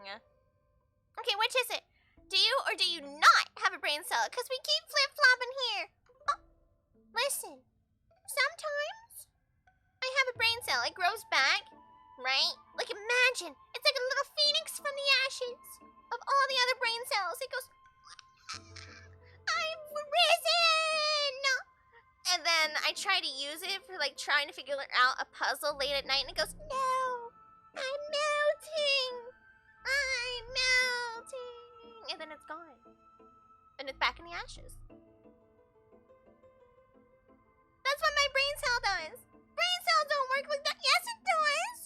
Okay, which is it? Do you or do you not have a brain cell? Because we keep flip-flopping here. Oh, listen. Sometimes I have a brain cell. It grows back, right? Like, imagine. It's like a little phoenix from the ashes of all the other brain cells. It goes, I've risen! And then I try to use it for, like, trying to figure out a puzzle late at night, and it goes, no, I'm melting. I'm melting. And then it's gone. And it's back in the ashes. That's what my brain cell does. Brain cells don't work like that. Yes, it does.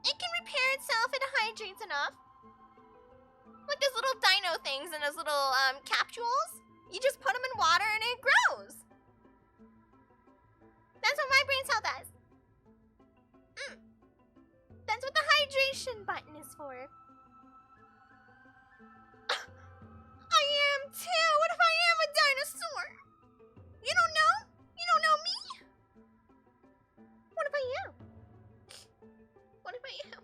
It can repair itself if it hydrates enough. Like those little dino things and those little capsules. You just put them in water and it grows. That's what my brain cell does. That's what the hydration button is for. I am too. What if I am a dinosaur? You don't know? You don't know me? What if I am? What if I am?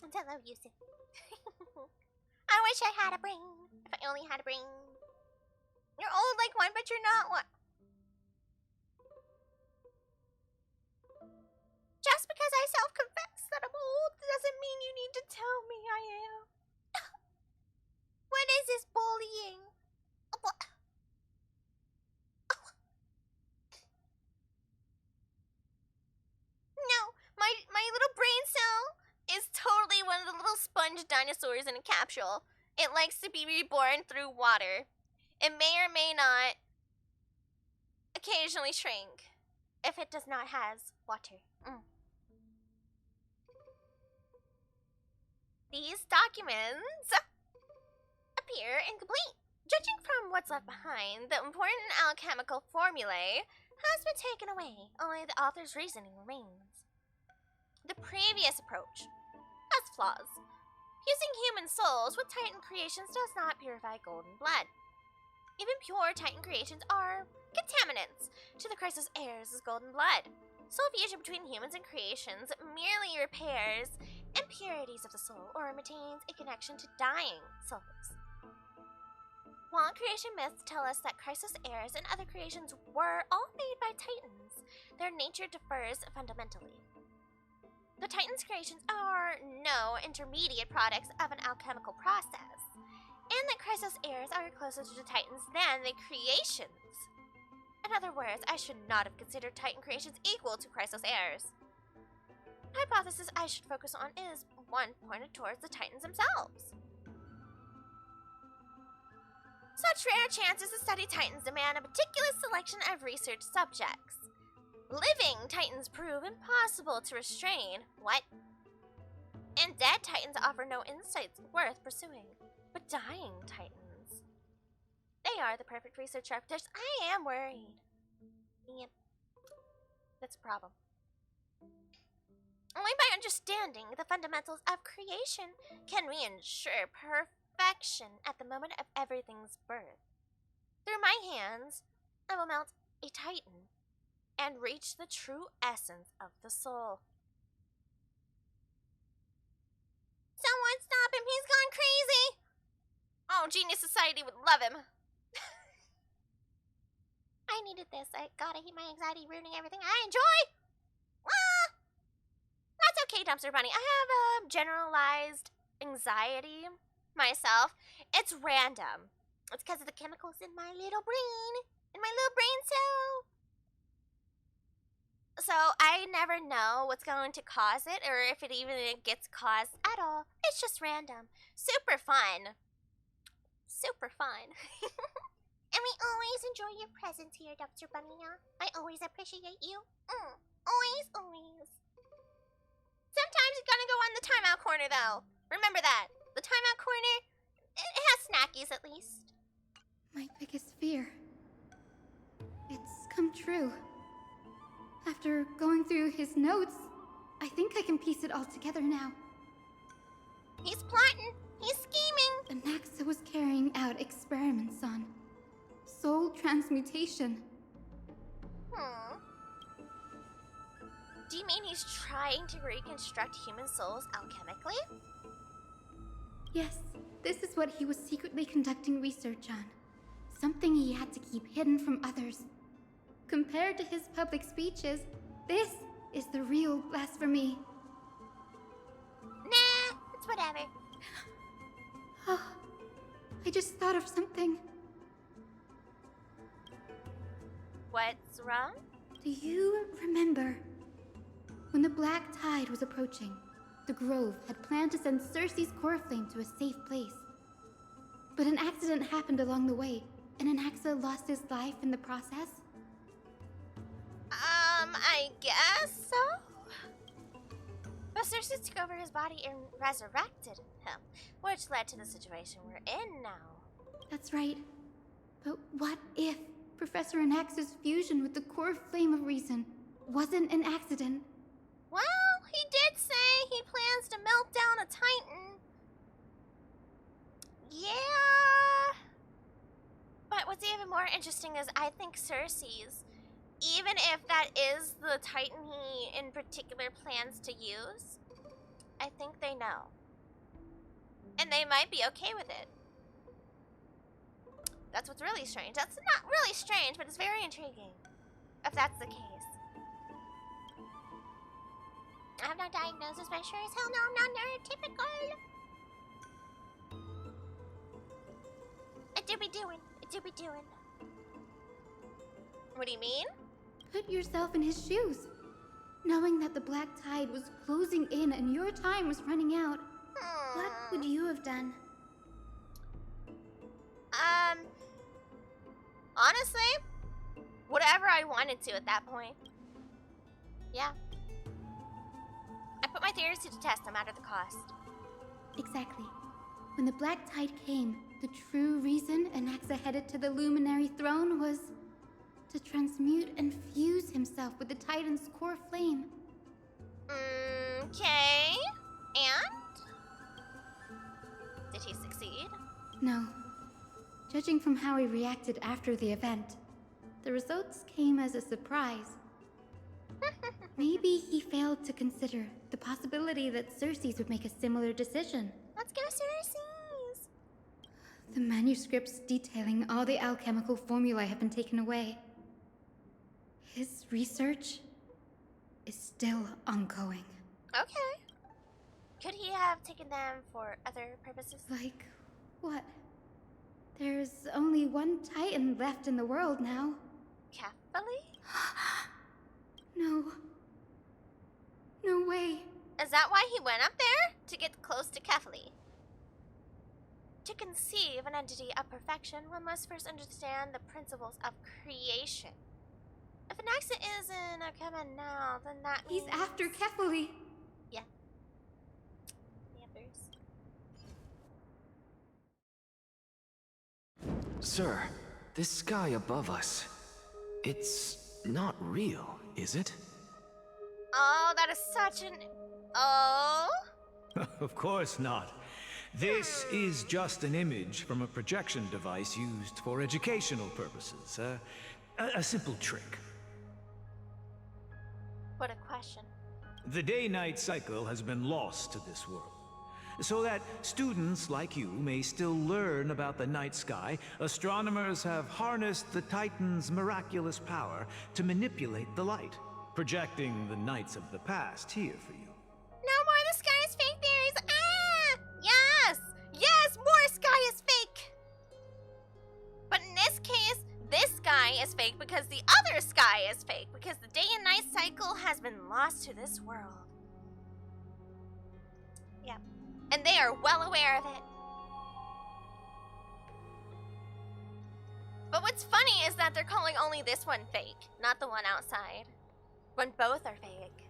Until I use it. I wish I had a brain. If I only had a brain. You're old like one, but you're not one. Just because I self-confess that I'm old doesn't mean you need to tell me I am. What is this bullying? No, my little brain cell is totally one of the little sponge dinosaurs in a capsule. It likes to be reborn through water. It may or may not occasionally shrink if it does not has water. These documents appear incomplete. Judging from what's left behind, the important alchemical formulae has been taken away. Only the author's reasoning remains. The previous approach has flaws. Using human souls with Titan creations does not purify golden blood. Even pure Titan creations are contaminants to the Chrysos heirs' golden blood. Soul fusion between humans and creations merely repairs impurities of the soul or maintains a connection to dying souls. While creation myths tell us that Chrysos heirs and other creations were all made by Titans, their nature differs fundamentally. The Titans' creations are no intermediate products of an alchemical process, and that Chrysos heirs are closer to the Titans than the creations. In other words, I should not have considered Titan creations equal to Chrysos heirs. The hypothesis I should focus on is one pointed towards the Titans themselves. Such rare chances to study Titans demand a meticulous selection of research subjects. Living Titans prove impossible to restrain. What? And dead Titans offer no insights worth pursuing. But dying Titans, they are the perfect research subjects. I am worried. Yep. That's a problem. Only by understanding the fundamentals of creation can we ensure perfection at the moment of everything's birth. Through my hands, I will melt a Titan and reach the true essence of the soul. Someone stop him, he's gone crazy! Oh, Genius Society would love him. I needed this. I hate my anxiety ruining everything I enjoy. Ah! That's okay, Dumpster Bunny. I have a generalized anxiety myself. It's random. It's because of the chemicals in my little brain. In my little brain cell. So I never know what's going to cause it, or if it even gets caused at all. It's just random. Super fun. Super fun. And we always enjoy your presence here, Dr. Bunny. I always appreciate you. Always, always. Sometimes you're gonna go on the timeout corner, though. Remember that. The timeout corner, it has snackies at least. My biggest fear. It's come true. After going through his notes, I think I can piece it all together now. He's plotting. He's scheming. Anaxa was carrying out experiments on soul transmutation. Do you mean he's trying to reconstruct human souls alchemically? Yes, this is what he was secretly conducting research on. Something he had to keep hidden from others. Compared to his public speeches, this is the real blasphemy. Nah, it's whatever. Oh, I just thought of something. What's wrong? Do you remember when the Black Tide was approaching? The Grove had planned to send Circe's core flame to a safe place. But an accident happened along the way, and Anaxa lost his life in the process? I guess so? But Circe took over his body and resurrected him, which led to the situation we're in now. That's right. But what if Professor Anaxa's fusion with the core flame of reason wasn't an accident? Well, he did say he plans to melt down a Titan. Yeah. But what's even more interesting is I think Circe's, even if that is the Titan he in particular plans to use, I think they know. And they might be okay with it. That's what's really strange. That's not really strange, but it's very intriguing. If that's the case. I have no diagnosis, but sure as hell no, I'm not neurotypical. It do be doing. It do be doing. What do you mean? Put yourself in his shoes. Knowing that the Black Tide was closing in and your time was running out, what would you have done? Honestly, whatever I wanted to at that point. Yeah. I put my theories to the test no matter the cost. Exactly. When the Black Tide came, the true reason Anaxa headed to the Luminary Throne was to transmute and fuse himself with the Titan's core flame. Okay. And? Did he succeed? No. Judging from how he reacted after the event, the results came as a surprise. Maybe he failed to consider the possibility that Circe's would make a similar decision. Let's go Circe's! The manuscripts detailing all the alchemical formulae have been taken away. His research is still ongoing. Okay. Could he have taken them for other purposes? Like, what? There's only one Titan left in the world now. Carefully? No. No way. Is that why he went up there? To get close to Kefli? To conceive an entity of perfection, one must first understand the principles of creation. If Anaxa isn't a Kevin now, then that means... He's after Kefali. Yeah. Yepers. Sir, this sky above us, it's not real, is it? Oh, that is such an... Oh? Of course not. This is just an image from a projection device used for educational purposes. A simple trick. What a question. The day-night cycle has been lost to this world. So that students like you may still learn about the night sky, astronomers have harnessed the Titan's miraculous power to manipulate the light, projecting the nights of the past here for you. No more the sky is fake theories! Ah! Yes! Yes, more sky is fake! But in this case, this sky is fake because the other sky is fake. Because because the day and night cycle has been lost to this world. Yep. And they are well aware of it. But what's funny is that they're calling only this one fake, not the one outside. When both are fake.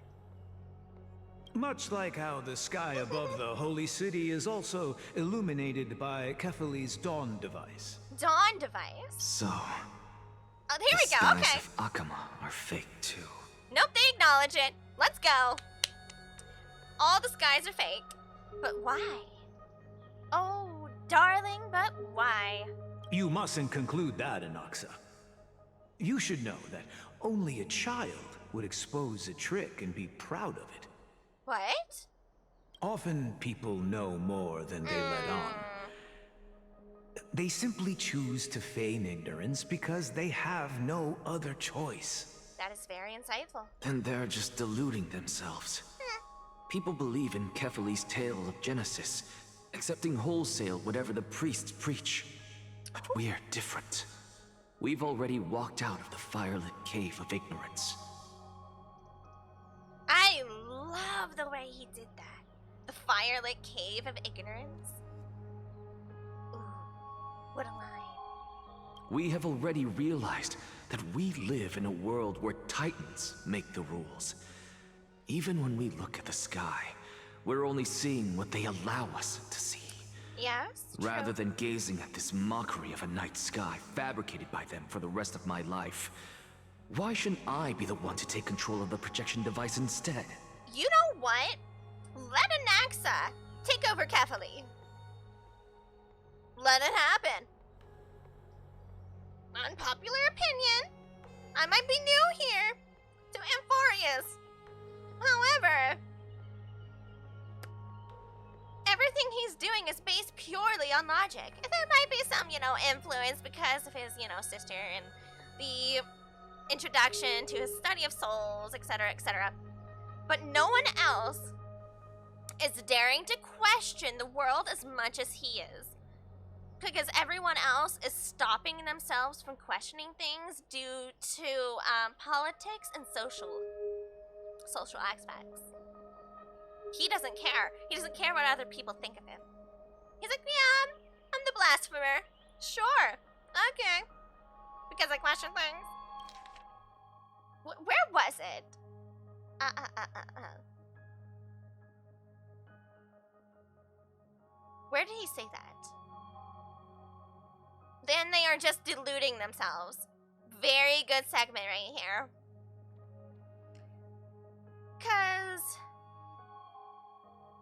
Much like how the sky above the holy city is also illuminated by Kefali's dawn device. Dawn device? So, Oh, here we the go, skies okay. of Akama are fake too. Nope, they acknowledge it. Let's go. All the skies are fake. But why? Oh, darling, but why? You mustn't conclude that, Anaxa. You should know that only a child would expose a trick and be proud of it. What? Often people know more than they let on. They simply choose to feign ignorance because they have no other choice. That is very insightful. Then they're just deluding themselves. People believe in Kefali's tale of Genesis, accepting wholesale whatever the priests preach. But we're different. We've already walked out of the firelit cave of ignorance. I love the way he did that. The firelit cave of ignorance. Ooh, what a line. We have already realized that we live in a world where Titans make the rules. Even when we look at the sky, we're only seeing what they allow us to see. Yes, Rather true. than gazing at this mockery of a night sky fabricated by them for the rest of my life, why shouldn't I be the one to take control of the projection device instead? You know what? Let Anaxa take over Kefali. Let it happen. Unpopular opinion. I might be new here to Amphorius. However, everything he's doing is based purely on logic. There might be some, influence because of his, sister and the introduction to his study of souls, etc., etc. But no one else is daring to question the world as much as he is. Because everyone else is stopping themselves from questioning things due to politics and social aspects. He doesn't care. He doesn't care what other people think of him. He's like, yeah, I'm the blasphemer. Sure. Okay. Because I question things. Where was it? Where did he say that? Then they are just deluding themselves. Very good segment right here. Because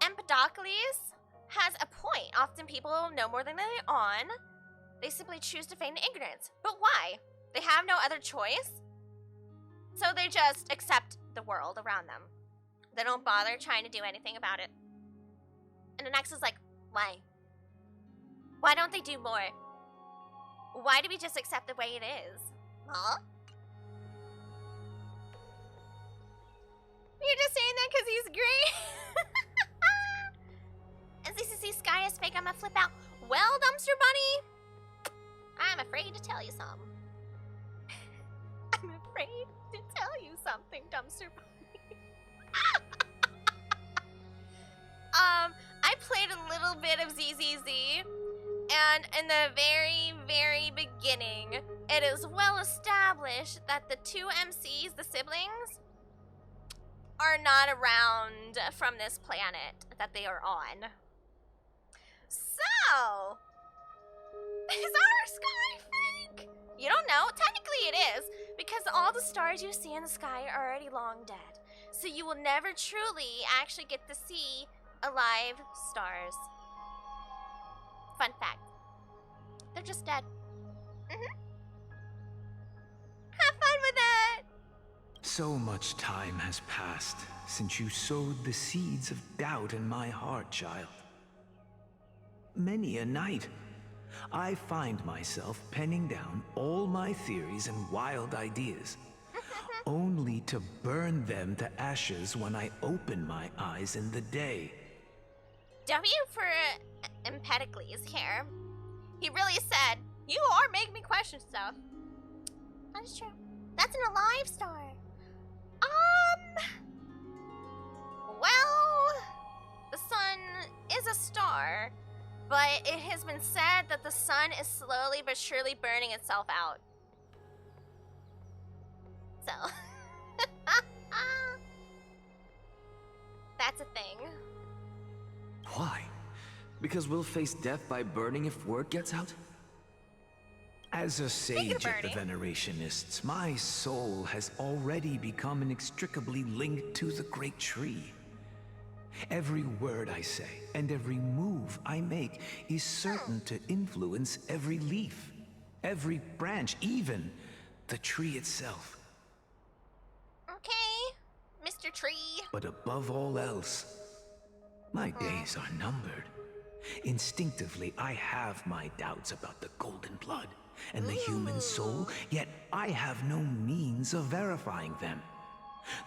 Empedocles has a point. Often people know more than they're on. They simply choose to feign ignorance. But why? They have no other choice? So they just accept the world around them. They don't bother trying to do anything about it. And the next is like, why? Why don't they do more? Why do we just accept the way it is? Huh? You're just saying that because he's great? And CCC Sky is fake, I'm gonna flip out. Well, Dumpster Bunny, I'm afraid to tell you something. I'm afraid to tell you something, Dumpster Bunny. I played a little bit of ZZZ, and in the very, very beginning, it is well established that the two MCs, the siblings, are not around from this planet that they are on. So, is our sky fake? You don't know. Technically it is, because all the stars you see in the sky are already long dead. So you will never truly actually get to see alive stars. Fun fact. They're just dead. Have fun with it! So much time has passed since you sowed the seeds of doubt in my heart, child. Many a night, I find myself penning down all my theories and wild ideas, only to burn them to ashes when I open my eyes in the day. W for Empedocles here. He really said, you are making me question stuff. That is true. That's an alive star. Well, the sun is a star, but it has been said that the sun is slowly but surely burning itself out. So, that's a thing. Why? Because we'll face death by burning if word gets out? As a sage of the burning. Venerationists, my soul has already become inextricably linked to the great tree. Every word I say and every move I make is certain to influence every leaf, every branch, even the tree itself. Okay, Mr. Tree. But above all else, my days are numbered. Instinctively, I have my doubts about the golden blood and the human soul, yet I have no means of verifying them.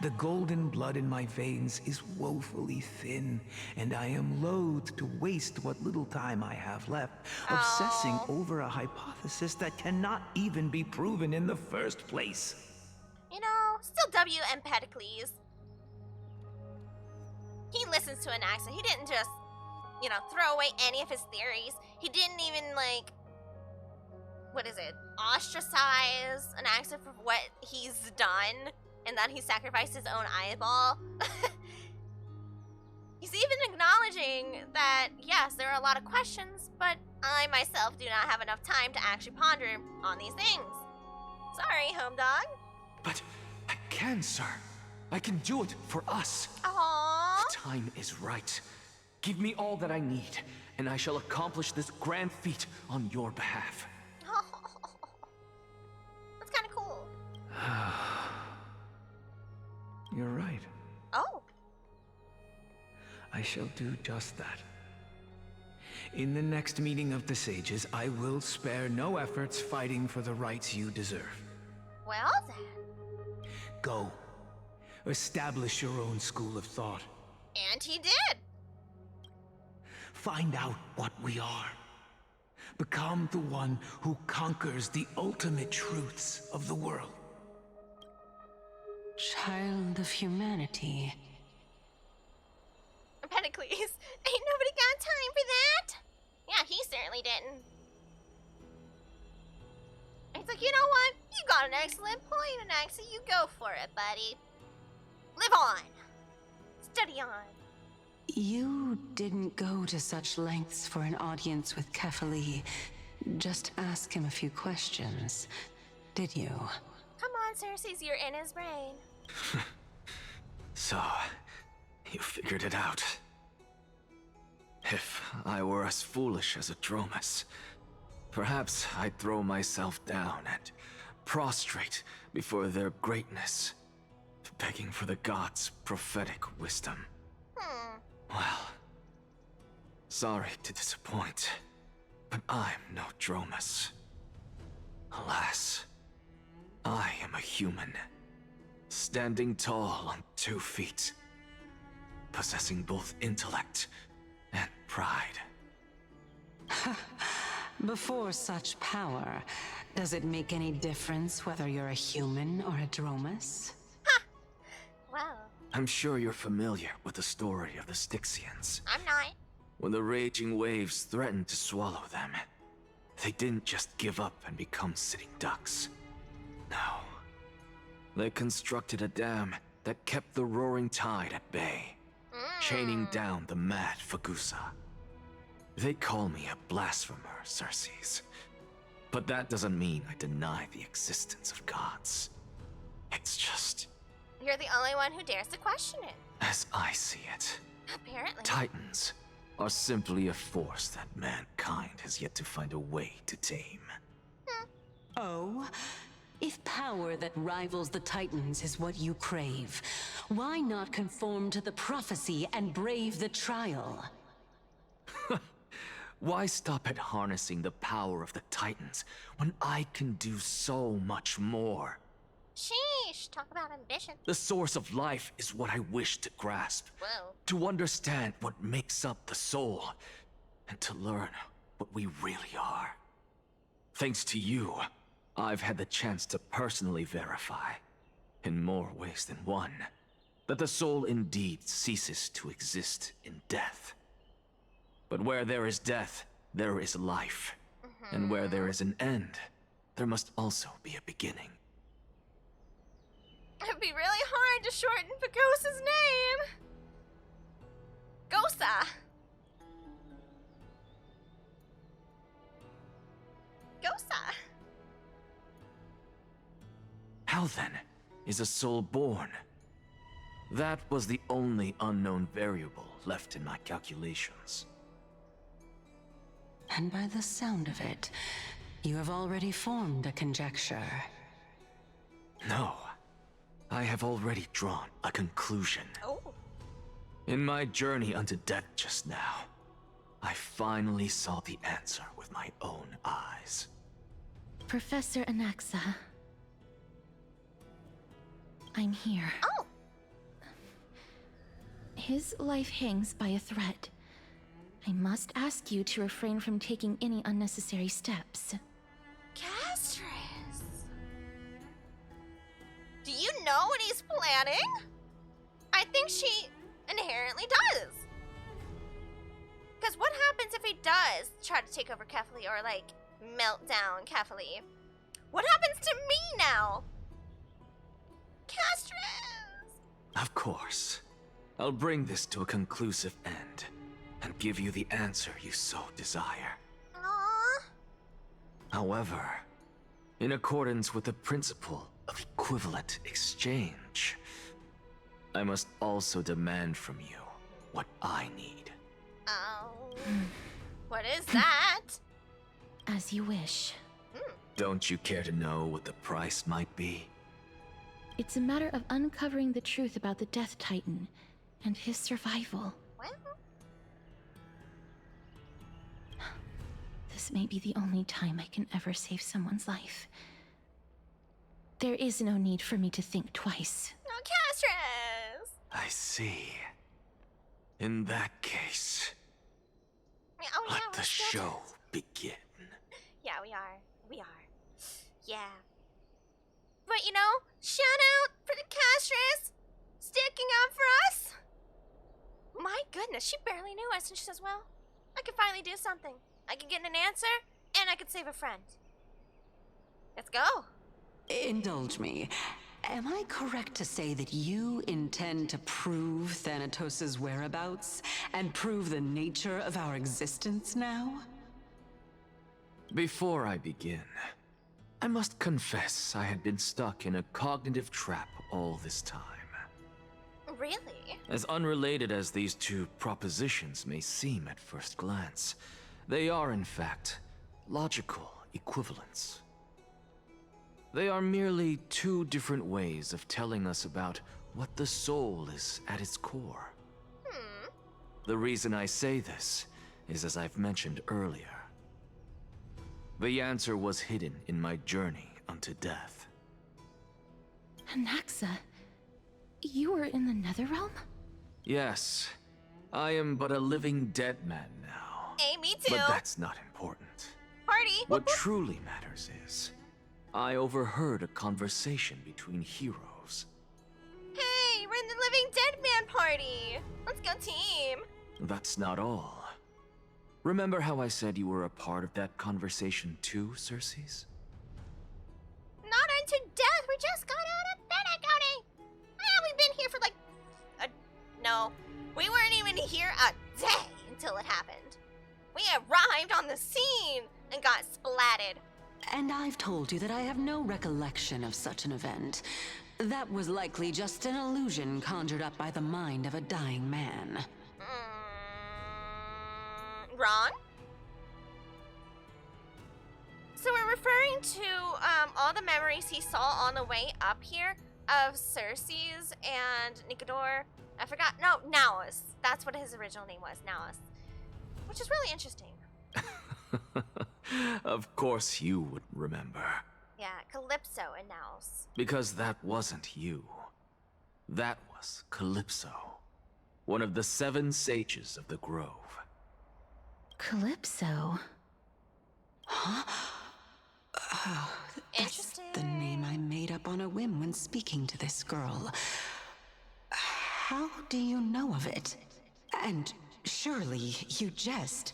The golden blood in my veins is woefully thin, and I am loath to waste what little time I have left obsessing over a hypothesis that cannot even be proven in the first place. You know, still W. Empedocles. He listens to an accent. He didn't just, you know, throw away any of his theories. He didn't even, like, what is it, ostracize an accent for what he's done, and that he sacrificed his own eyeball. He's even acknowledging that, yes, there are a lot of questions, but I myself do not have enough time to actually ponder on these things. Sorry, home dog. But I can, sir. I can do it for us. Aww. The time is right. Give me all that I need, and I shall accomplish this grand feat on your behalf. That's kind of cool. You're right. Oh. I shall do just that. In the next meeting of the sages, I will spare no efforts fighting for the rights you deserve. Well then. Go. Establish your own school of thought. And he did. Find out what we are. Become the one who conquers the ultimate truths of the world. Child of humanity. Empedocles, ain't nobody got time for that. Yeah, he certainly didn't. It's like, you know what? You got an excellent point, Anaxa. You go for it, buddy. Live on. Study on. You didn't go to such lengths for an audience with Kefali. Just ask him a few questions, did you? Come on, Cersei's, you're in his brain. So, you figured it out. If I were as foolish as a Dromus, perhaps I'd throw myself down and prostrate before their greatness, begging for the gods' prophetic wisdom. Well, sorry to disappoint, but I'm no Dromus. Alas, I am a human, standing tall on 2 feet, possessing both intellect and pride. Before such power, does it make any difference whether you're a human or a Dromus? Well, I'm sure you're familiar with the story of the Styxians. I'm not. When the raging waves threatened to swallow them, they didn't just give up and become sitting ducks. No. They constructed a dam that kept the roaring tide at bay, chaining down the mad Fagusa. They call me a blasphemer, Cersei's. But that doesn't mean I deny the existence of gods. It's just, You're the only one who dares to question it. as I see it, Apparently. Titans are simply a force that mankind has yet to find a way to tame. Oh? If power that rivals the Titans is what you crave, why not conform to the prophecy and brave the trial? Why stop at harnessing the power of the Titans when I can do so much more? Sheesh, talk about ambition. The source of life is what I wish to grasp. Whoa. To understand what makes up the soul, and to learn what we really are. Thanks to you, I've had the chance to personally verify in more ways than one, that the soul indeed ceases to exist in death. But where there is death, there is life. And where there is an end, there must also be a beginning. It'd be really hard to shorten Pagosa's name. Gosa. Gosa. How then is a soul born? That was the only unknown variable left in my calculations. And by the sound of it, you have already formed a conjecture. No, I have already drawn a conclusion. Oh. In my journey unto death just now, I finally saw the answer with my own eyes. Professor Anaxa. I'm here. Oh. His life hangs by a thread. I must ask you to refrain from taking any unnecessary steps. Castris. Do you know what he's planning? I think she inherently does. Because what happens if he does try to take over Kefli or, like, melt down Kefli? What happens to me now? Castris! Of course. I'll bring this to a conclusive end, and give you the answer you so desire. Aww. However, in accordance with the principle of equivalent exchange, I must also demand from you what I need. Oh. What is that? As you wish. Don't you care to know what the price might be? It's a matter of uncovering the truth about the Death Titan and his survival. Well, This may be the only time I can ever save someone's life. There is no need for me to think twice. no, Castris! I see. In that case, Oh, yeah, let we're the still- show begin. Yeah, we are. We are. Yeah. But you know, shout out for the Castris sticking up for us. My goodness, she barely knew us, and she says, well, I could finally do something. I could get an answer, and I could save a friend. Let's go. Indulge me. Am I correct to say that you intend to prove Thanatos' whereabouts and prove the nature of our existence now? Before I begin, I must confess I had been stuck in a cognitive trap all this time. Really? As unrelated as these two propositions may seem at first glance, they are in fact logical equivalents. They are merely two different ways of telling us about what the soul is at its core. The reason I say this is as I've mentioned earlier. The answer was hidden in my journey unto death. Anaxa, you were in the Netherrealm? Yes, I am but a living dead man now. Hey, me too. But that's not important. Party. What truly matters is, I overheard a conversation between heroes. Hey, we're in the Living Dead Man party. Let's go, team. That's not all. Remember how I said you were a part of that conversation too, Circes? Not unto death. We just got out of bed, Cody. Yeah, we've been here for like no, we weren't even here a day until it happened. We arrived on the scene and got splatted. And I've told you that I have no recollection of such an event. That was likely just an illusion conjured up by the mind of a dying man. Wrong? So we're referring to all the memories he saw on the way up here of Circes and Nicodor. I forgot. No, Naos. That's what his original name was, Naos. Which is really interesting. Of course you would remember. Yeah, Calypso and Naos. Because that wasn't you. That was Calypso, one of the 7 sages of the Grove. Calypso? Huh? That's Interesting. the name I made up on a whim when speaking to this girl. How do you know of it? And surely you jest.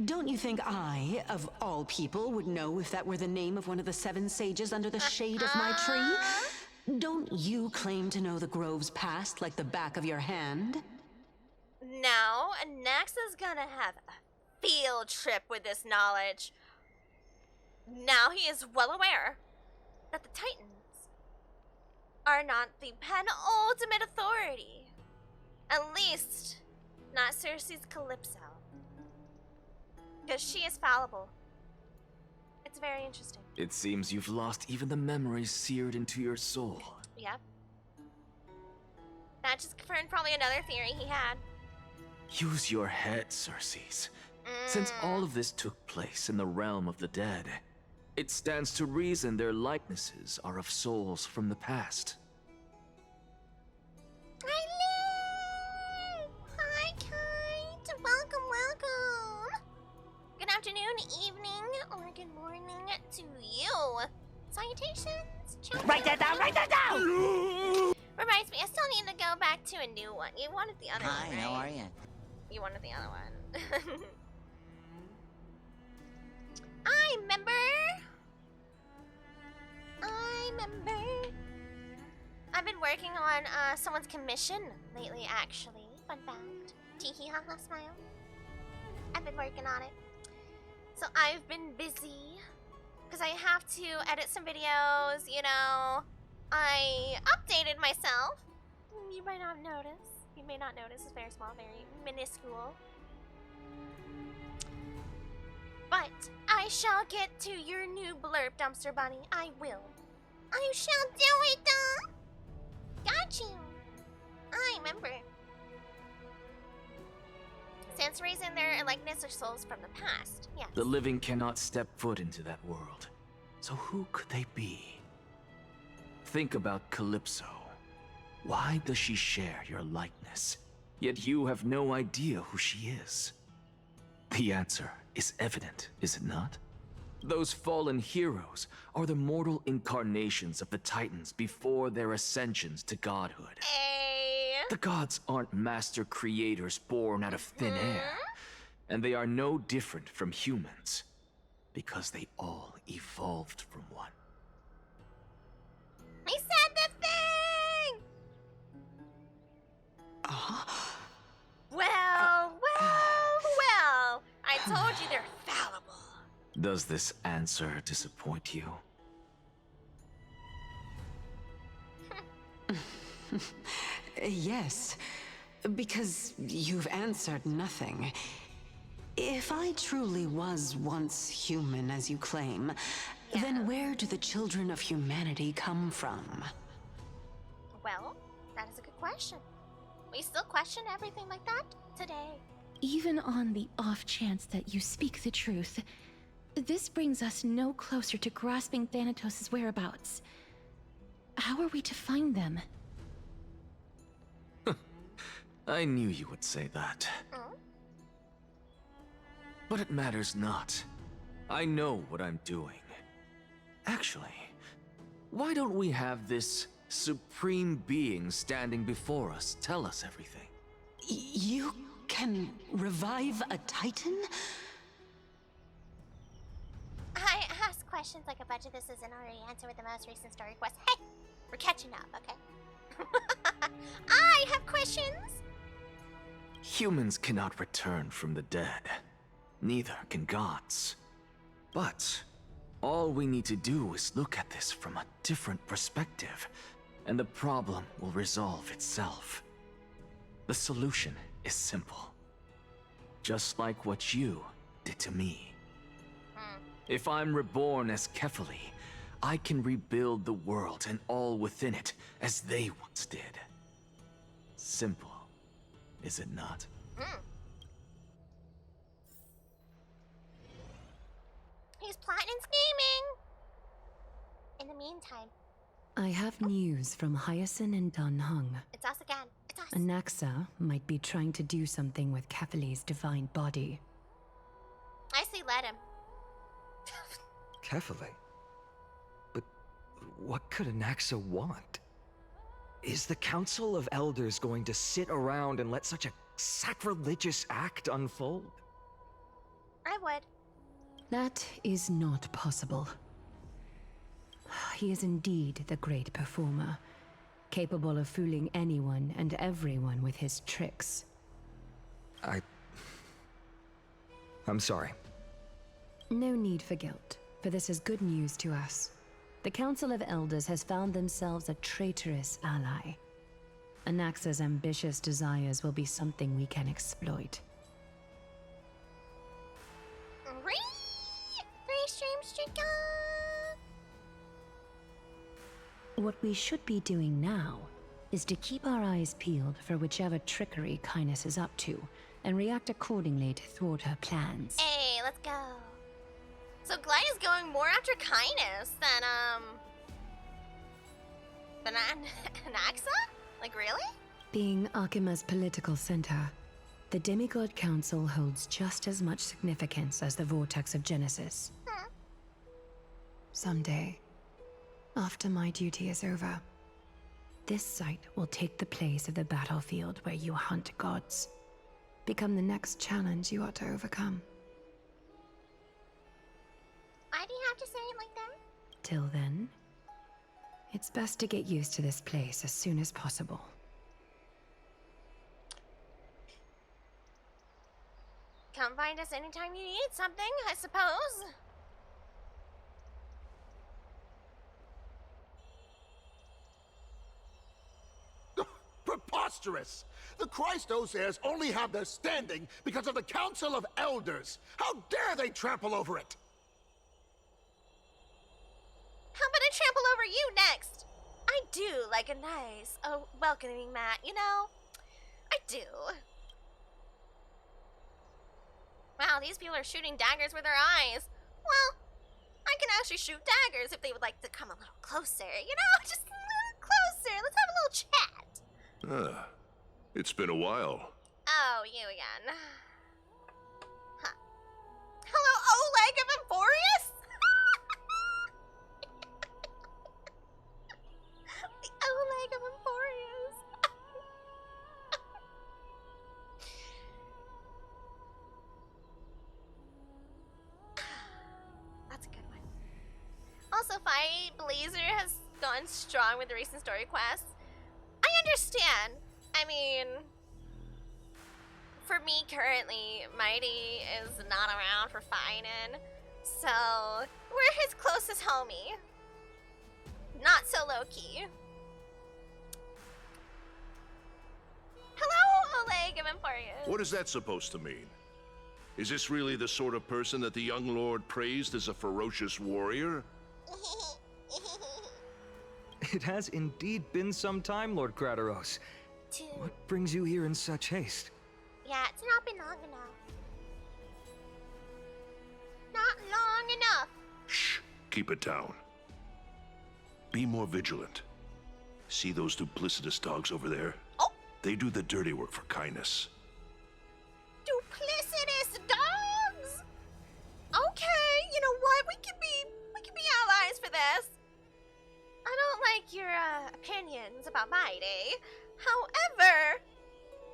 Don't you think I, of all people, would know if that were the name of one of the 7 sages under the shade of my tree? Don't you claim to know the grove's past like the back of your hand? Now, Naxa's gonna have a field trip with this knowledge. Now he is well aware that the Titans are not the penultimate authority. At least, not Cersei's Calypso. Because she is fallible. It's very interesting. It seems you've lost even the memories seared into your soul. Yep. That just confirmed probably another theory he had. Use your head, Cersei. Since all of this took place in the realm of the dead, it stands to reason their likenesses are of souls from the past. Hello! Hi, Kite! Welcome, welcome! Good afternoon, evening, or good morning to you. Salutations, children. Write that down, write that down! Reminds me, I still need to go back to a new one. You wanted the other Hi, one, right? how are you? You wanted the other one. I remember. I've been working on someone's commission lately, actually. Fun fact. Teehee haha smile. I've been working on it. So I've been busy. Because I have to edit some videos, you know. I updated myself. You might not notice. You may not notice. It's very small, very minuscule. But I shall get to your new blurb, Dumpster Bunny. I will. I shall do it, Got you. I remember. Since raising their likeness or souls from the past, yes. The living cannot step foot into that world. So who could they be? Think about Calypso. Why does she share your likeness? Yet you have no idea who she is. The answer is evident, is it not? Those fallen heroes are the mortal incarnations of the Titans before their ascensions to godhood. The gods aren't master creators born out of thin air, and they are no different from humans, because they all evolved from one. He said the thing! Well. I told you they're fallible. Does this answer disappoint you? Yes, because you've answered nothing. If I truly was once human, as you claim, then where do the children of humanity come from? Well, that is a good question. We still question everything like that today. Even on the off chance that you speak the truth, this brings us no closer to grasping Thanatos' whereabouts. How are we to find them? I knew you would say that. But it matters not. I know what I'm doing. Actually, why don't we have this supreme being standing before us tell us everything? You can revive a Titan? I asked questions like a bunch of this isn't already answered with the most recent story quest. Hey, we're catching up, okay? I have questions! Humans cannot return from the dead. Neither can gods. But all we need to do is look at this from a different perspective, and the problem will resolve itself. The solution is simple. Just like what you did to me. If I'm reborn as Kefali, I can rebuild the world and all within it as they once did. Simple, is it not? He's plotting and scheming! In the meantime, I have news from Hyacinth and Danhung. it's us again. It's us. Anaxa might be trying to do something with Kefali's divine body. I say let him. Kefale? But what could Anaxa want? Is the Council of Elders going to sit around and let such a sacrilegious act unfold? I would. That is not possible. He is indeed the great performer, capable of fooling anyone and everyone with his tricks. I'm sorry. No need for guilt, for this is good news to us. The Council of Elders has found themselves a traitorous ally. Anaxa's ambitious desires will be something we can exploit. What we should be doing now is to keep our eyes peeled for whichever trickery Kindness is up to, and react accordingly to thwart her plans. Hey, let's go. So Glide is going more after Kindness than Anaxa? Like, really? Being Akima's political center, the Demigod Council holds just as much significance as the Vortex of Genesis. Someday, after my duty is over, this site will take the place of the battlefield where you hunt gods. Become the next challenge you ought to overcome. Why do you have to say it like that? Till then, it's best to get used to this place as soon as possible. Come find us anytime you need something, I suppose. Preposterous! The Christos heirs only have their standing because of the Council of Elders. How dare they trample over it? How about I trample over you next? I do like a nice, welcoming mat, you know? I do. Wow, these people are shooting daggers with their eyes. Well, I can actually shoot daggers if they would like to come a little closer, you know? Just a little closer. Let's have a little chat. It's been a while. Oh, you again. Huh. Hello, Oleg of Emporius? The Oleg of Emporius. That's a good one. Also, Fight Blazer has gone strong with the recent story quests. I understand. I mean, for me currently, Mighty is not around for fighting, so we're his closest homie. Not so low-key. Hello, Oleg of Emporius. What is that supposed to mean? Is this really the sort of person that the young lord praised as a ferocious warrior? It has indeed been some time, Lord Krateros. What brings you here in such haste? Yeah, it's not been long enough. Not long enough. Shh, keep it down. Be more vigilant. See those duplicitous dogs over there? Oh. They do the dirty work for Kindness. Duplicitous dogs? Okay, you know what? We can be allies for this. I don't like your opinions about Mighty. However,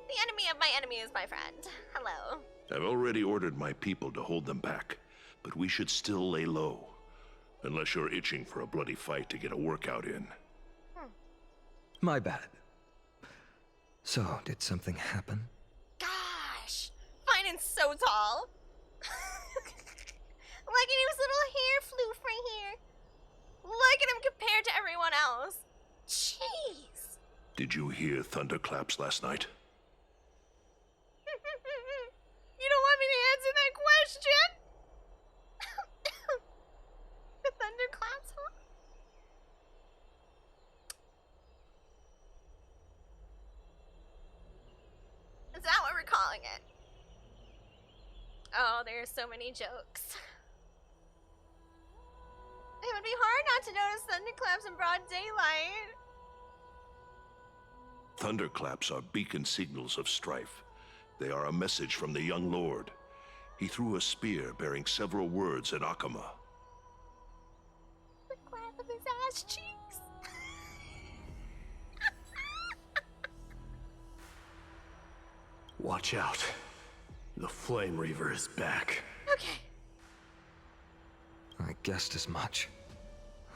the enemy of my enemy is my friend. Hello. I've already ordered my people to hold them back, but we should still lay low. Unless you're itching for a bloody fight to get a workout in. My bad. So, did something happen? Gosh, Finance so tall. Look at his little hair floof right here. Look at him compared to everyone else. Jeez. Did you hear thunderclaps last night? You don't want me to answer that question? The thunderclaps, huh? Is that what we're calling it? Oh, there's so many jokes. It would be hard not to notice thunderclaps in broad daylight. Thunderclaps are beacon signals of strife. They are a message from the young lord. He threw a spear bearing several words at Akama. his ass cheeks. Watch out. The Flame Reaver is back. Okay. I guessed as much.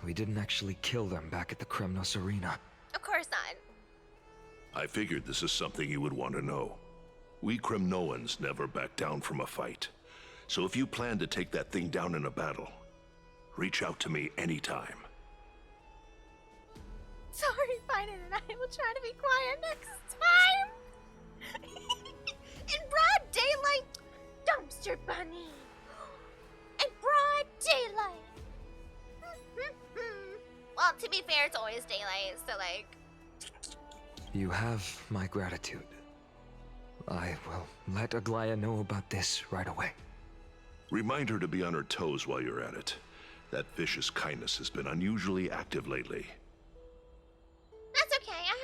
We didn't actually kill them back at the Kremnos Arena. Of course not. I figured this is something you would want to know. We Kremnoans never back down from a fight. So if you plan to take that thing down in a battle, reach out to me anytime. Sorry, Biden, and I will try to be quiet next time. In broad daylight, dumpster bunny. In broad daylight. Well, to be fair, it's always daylight, so like... You have my gratitude. I will let Aglaya know about this right away. Remind her to be on her toes while you're at it. That vicious kindness has been unusually active lately. That's okay, I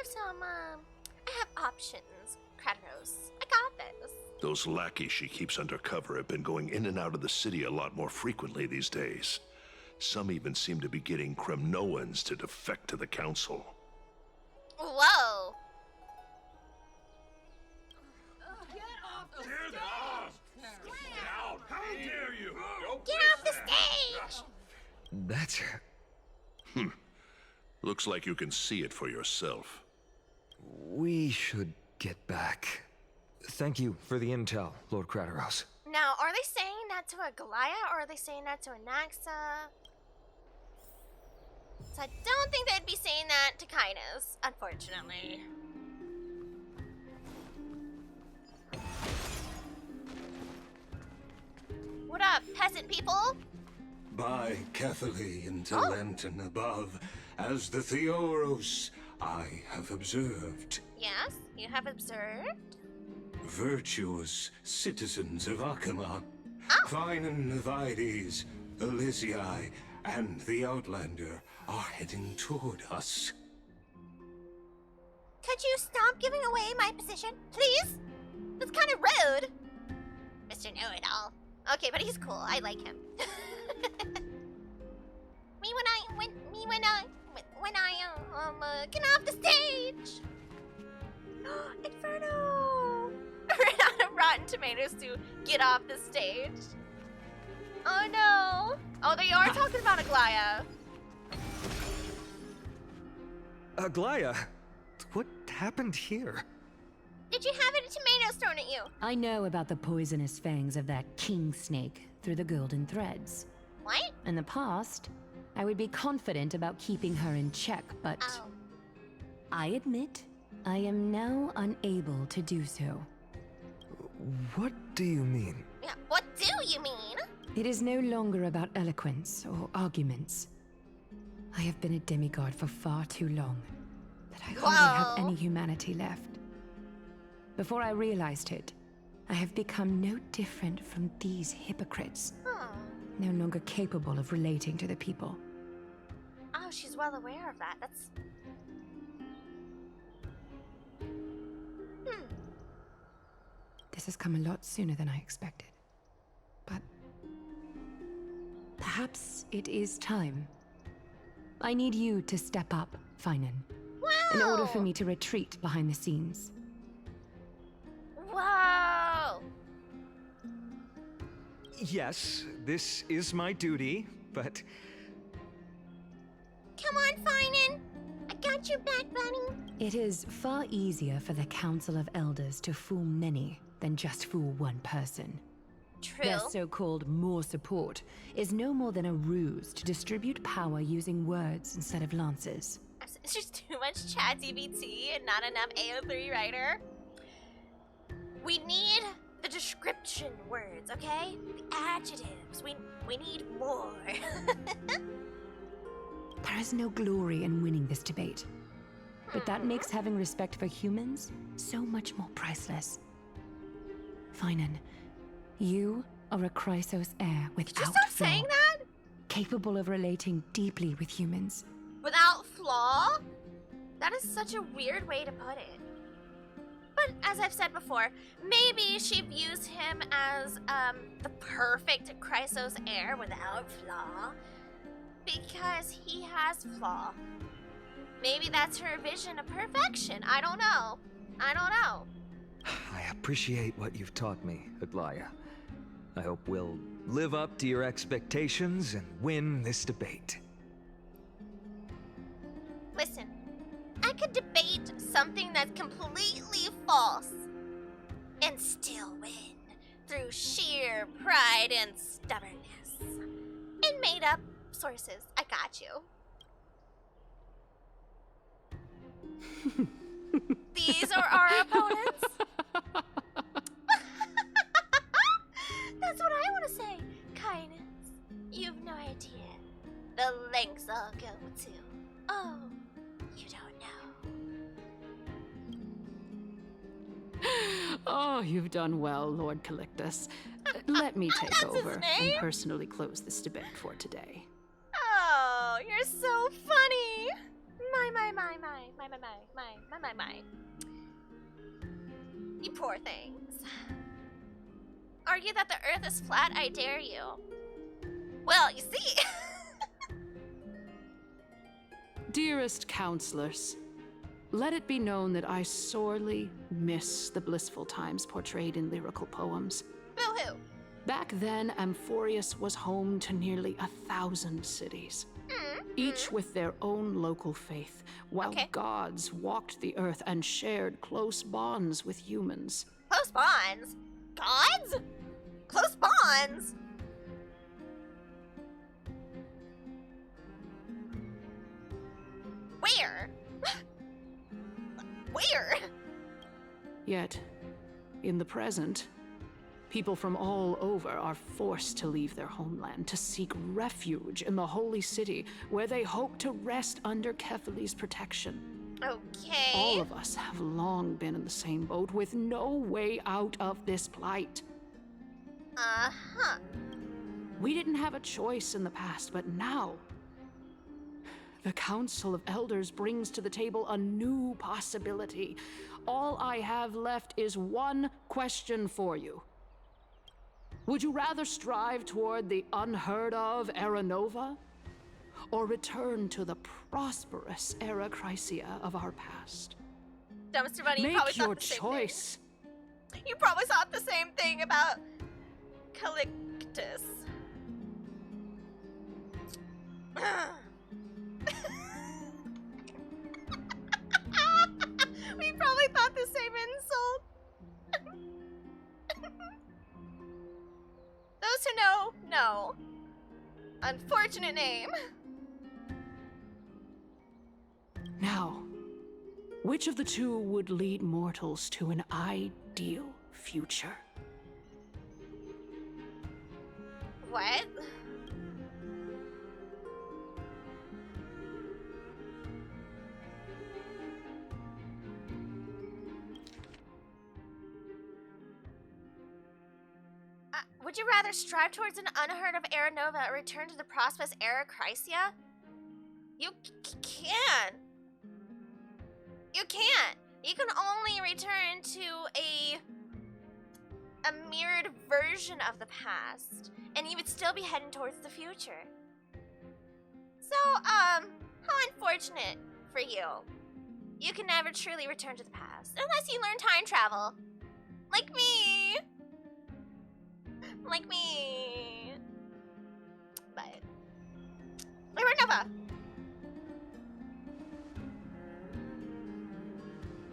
have options, Kratos. I got this. Those lackeys she keeps undercover have been going in and out of the city a lot more frequently these days. Some even seem to be getting Kremnoans to defect to the Council. Whoa! How dare you! Get off the stage! That's... Looks like you can see it for yourself. We should get back. Thank you for the intel, Lord Kratos. Now, are they saying that to Aglaya, or are they saying that to Anaxa? So I don't think they'd be saying that to Kynos, unfortunately. What up, peasant people? By Catholi and Talenton above, as the Theoros I have observed. Yes, you have observed? Virtuous citizens of Akamon, Fine and Nevides, Elysiae, and the Outlander are heading toward us. Could you stop giving away my position, please? That's kind of rude. Mr. Know-It-All. Okay, but he's cool. I like him. Get off the stage! Inferno! I ran out of Rotten Tomatoes to get off the stage. Oh no! Oh, they are talking about Aglaya. Aglaya, what happened here? Did you have any tomatoes thrown at you? I know about the poisonous fangs of that king snake through the golden threads. What? In the past, I would be confident about keeping her in check, but I admit I am now unable to do so. What do you mean? Yeah, what do you mean? It is no longer about eloquence or arguments. I have been a demigod for far too long that I hardly have any humanity left. Before I realized it, I have become no different from these hypocrites. No longer capable of relating to the people. Oh, she's well aware of that. That's... This has come a lot sooner than I expected. But perhaps it is time. I need you to step up, Finan, in order for me to retreat behind the scenes. Whoa! Yes, this is my duty, but... Come on, Finan! I got your back, bunny! It is far easier for the Council of Elders to fool many than just fool one person. True. Their so-called more support is no more than a ruse to distribute power using words instead of lances. There's just too much ChatGPT and not enough AO3 writer. We need the description words, okay? The adjectives. We need more. There is no glory in winning this debate. But that makes having respect for humans so much more priceless. Finan, you are a Chrysos heir without Did you stop flaw, saying that? capable of relating deeply with humans. Without flaw? That is such a weird way to put it. But as I've said before, maybe she views him as the perfect Chrysos heir without flaw. Because he has flaw. Maybe that's her vision of perfection. I don't know. I appreciate what you've taught me, Aglaya. I hope we'll live up to your expectations and win this debate. Listen, I could debate something that's completely false and still win through sheer pride and stubbornness. And made up sources. I got you. These are our opponents. That's what I want to say. Kindness. You've no idea the lengths I'll go to. Oh, you don't know. Oh, you've done well, Lord Calictus. Let me take That's over his and name? personally close this debate for today. Oh, you're so funny. My. You poor things. Argue that the earth is flat, I dare you. Well, you see. Dearest counselors, let it be known that I sorely miss the blissful times portrayed in lyrical poems. Boo-hoo. Back then, Amphorius was home to nearly 1,000 cities, each with their own local faith, while gods walked the earth and shared close bonds with humans. Close bonds? Gods? Close bonds? Where? Where? Yet, in the present, people from all over are forced to leave their homeland to seek refuge in the holy city, where they hope to rest under Kethali's protection. Okay. All of us have long been in the same boat, with no way out of this plight. Uh-huh. We didn't have a choice in the past, but now the Council of Elders brings to the table a new possibility. All I have left is one question for you. Would you rather strive toward the unheard of Era Nova, or return to the prosperous Era Chrysia of our past? Dumpster Bunny, you Make probably your thought the same choice. thing. You probably thought the same thing about Calictus. We probably thought the same insult. Those who know, know. Unfortunate name. Now, which of the two would lead mortals to an ideal future? What? Would you rather strive towards an unheard of Era Nova or return to the prosperous Era Chrysia? You can't. You can't. You can only return to a mirrored version of the past, and you would still be heading towards the future. So, how unfortunate for you. You can never truly return to the past, unless you learn time travel. Like me! Like me. But Era Nova.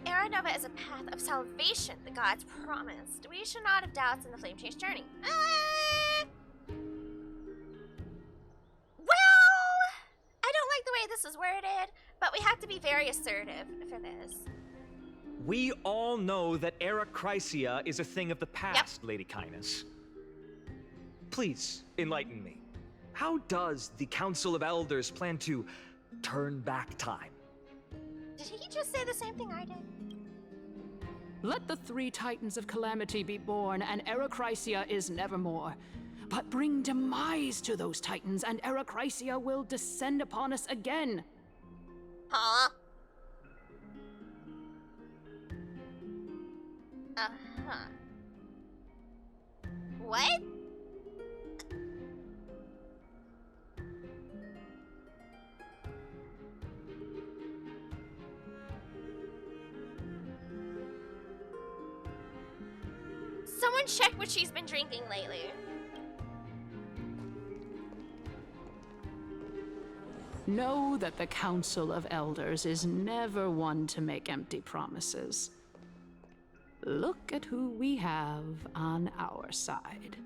Era Nova is a path of salvation the gods promised. We should not have doubts in the Flame Change journey. Well, I don't like the way this is worded, but we have to be very assertive for this. We all know that Era Chrysia is a thing of the past, Lady Kindness. Please, enlighten me. How does the Council of Elders plan to turn back time? Did he just say the same thing I did? Let the three Titans of Calamity be born, and Era Chrysia is nevermore. But bring demise to those Titans, and Era Chrysia will descend upon us again. Huh? Uh-huh. What? Someone check what she's been drinking lately. Know that the Council of Elders is never one to make empty promises. Look at who we have on our side.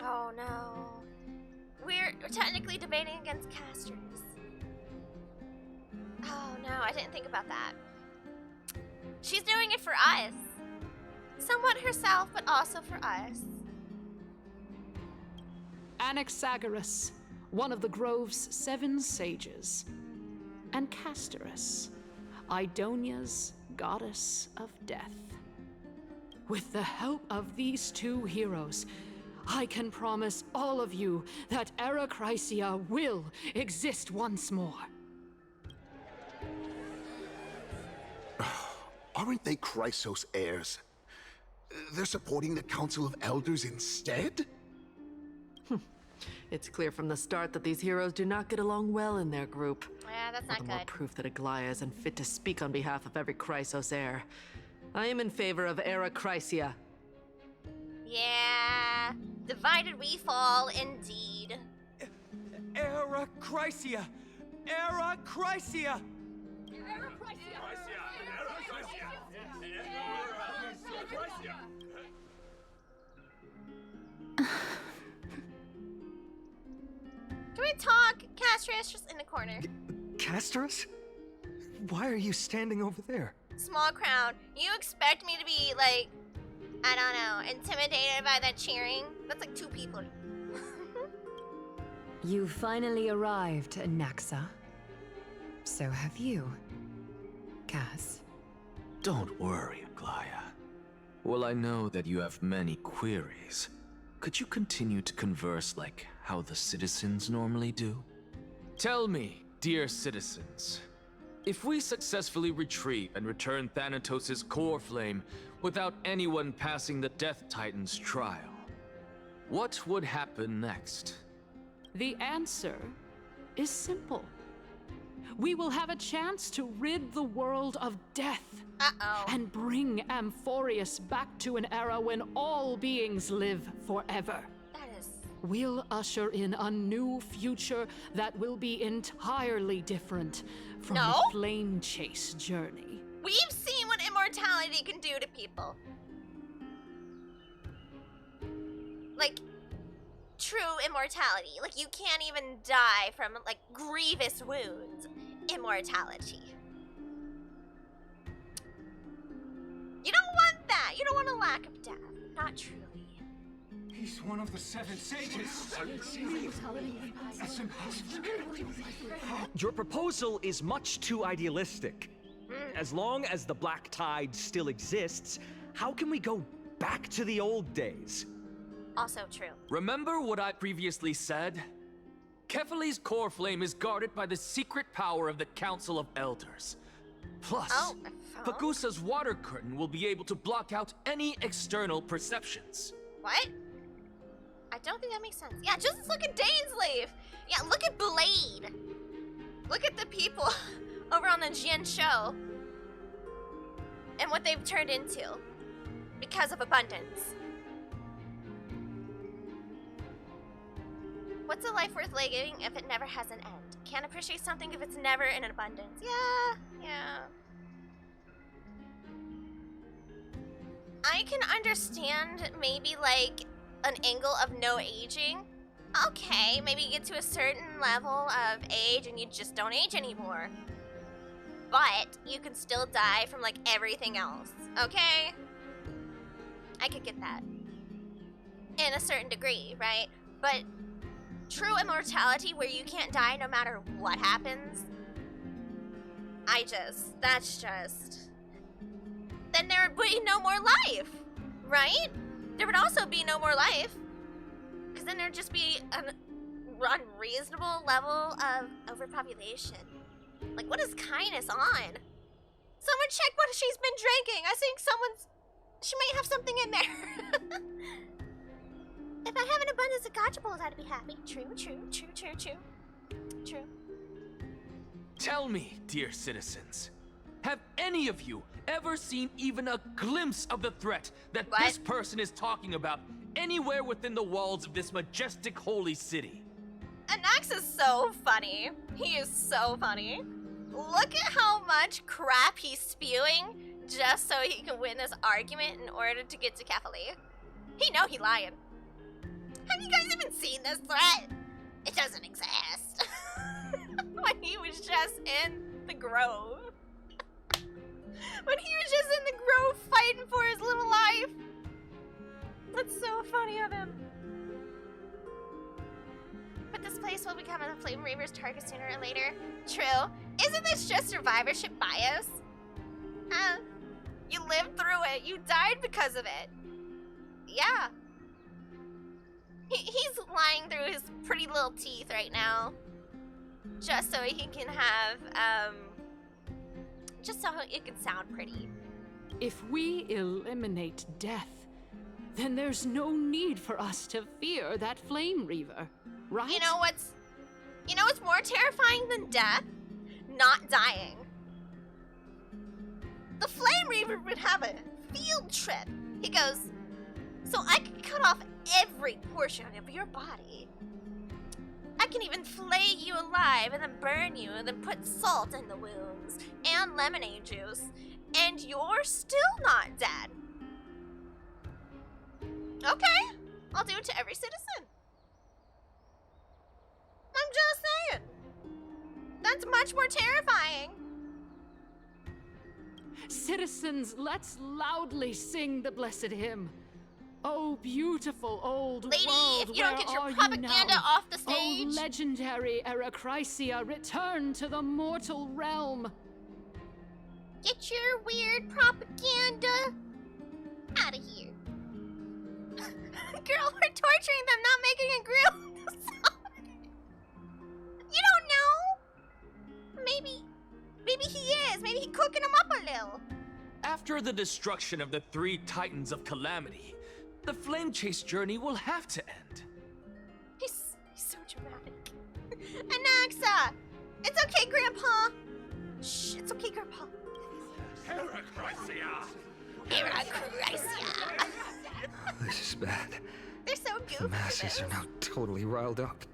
Oh no. We're technically debating against casters. Oh no, I didn't think about that. She's doing it for us. Somewhat herself, but also for us. Anaxagoras, one of the Grove's 7 sages, and Castorus, Idonia's goddess of death. With the help of these 2 heroes, I can promise all of you that Era Chrysia will exist once more. Aren't they Chrysos heirs? They're supporting the Council of Elders instead? It's clear from the start that these heroes do not get along well in their group. Yeah, that's not All the more good. proof that Aglaya is unfit to speak on behalf of every Chrysos heir. I am in favor of Era Chrysia. Yeah, divided we fall indeed. Era Chrysia! Era Chrysia! Can we talk? Castrius just in the corner. Castorus? Why are you standing over there? Small crowd. You expect me to be like, I don't know, intimidated by that cheering? That's like 2 people. You finally arrived, Naxa. So have you, Cass. Don't worry, Aglaya. Well, I know that you have many queries. Could you continue to converse like how the citizens normally do? Tell me, dear citizens, if we successfully retrieve and return Thanatos' core flame without anyone passing the Death Titan's trial, what would happen next? The answer is simple. We will have a chance to rid the world of death. And bring Amphorius back to an era when all beings live forever. That is... We'll usher in a new future that will be entirely different from the flame chase journey. We've seen what immortality can do to people. Like, true immortality. Like, you can't even die from, like, grievous wounds. Immortality. You don't want that. You don't want a lack of death. Not truly. He's one of the 7 sages. That's impossible. Your proposal is much too idealistic. As long as the Black Tide still exists, how can we go back to the old days? Also true. Remember what I previously said? Kefali's core flame is guarded by the secret power of the Council of Elders. Plus, Pagusa's water curtain will be able to block out any external perceptions. What? I don't think that makes sense. Yeah, just look at Dainsleif. Yeah, look at Blade. Look at the people over on the Jian show and what they've turned into because of abundance. What's a life worth living if it never has an end? Can't appreciate something if it's never in abundance. Yeah. I can understand maybe like an angle of no aging. Okay, maybe you get to a certain level of age and you just don't age anymore. But you can still die from like everything else, okay? I could get that. In a certain degree, right? But true immortality where you can't die no matter what happens, that's just... Then there would be no more life, right? There would also be no more life, because then there'd just be an unreasonable level of overpopulation. Like, what is kindness on? Someone check what she's been drinking. I think she might have something in there. If I have an abundance of gotchables, I'd be happy. True. Tell me, dear citizens, Have any of you ever seen even a glimpse of the threat that this person is talking about anywhere within the walls of this majestic holy city? Anax is so funny. He is so funny. Look at how much crap he's spewing just so he can win this argument in order to get to Kefali. He know he lying. Have you guys even seen this threat? It doesn't exist. When he was just in the grove. When he was just in the grove fighting for his little life. That's so funny of him. But this place will become a Flame Reaver's target sooner or later. True. Isn't this just survivorship bias? You lived through it. You died because of it. Yeah. He's lying through his pretty little teeth right now. Just so he can have, just so it can sound pretty. If we eliminate death, then there's no need for us to fear that Flame Reaver, right? You know what's more terrifying than death? Not dying. The Flame Reaver would have a field trip. He goes, so I can cut off every portion of your body. I can even flay you alive and then burn you and then put salt in the wounds and lemonade juice, and you're still not dead. Okay, I'll do it to every citizen. I'm just saying. That's much more terrifying. Citizens, let's loudly sing the blessed hymn. Oh, beautiful old Lady, world, if you don't where get your are propaganda you now? off the stage. Oh, legendary Erechrysia, return to the mortal realm. Get your weird propaganda out of here. Girl, we're torturing them, not making a grill. You don't know. Maybe he is. Maybe he's cooking them up a little. After the destruction of the 3 Titans of Calamity, the Flame Chase journey will have to end. He's so dramatic. Anaxa! It's okay, Grandpa! Shh, it's okay, Grandpa. Erechrysia! This is bad. They're so goofy. The masses are now totally riled up.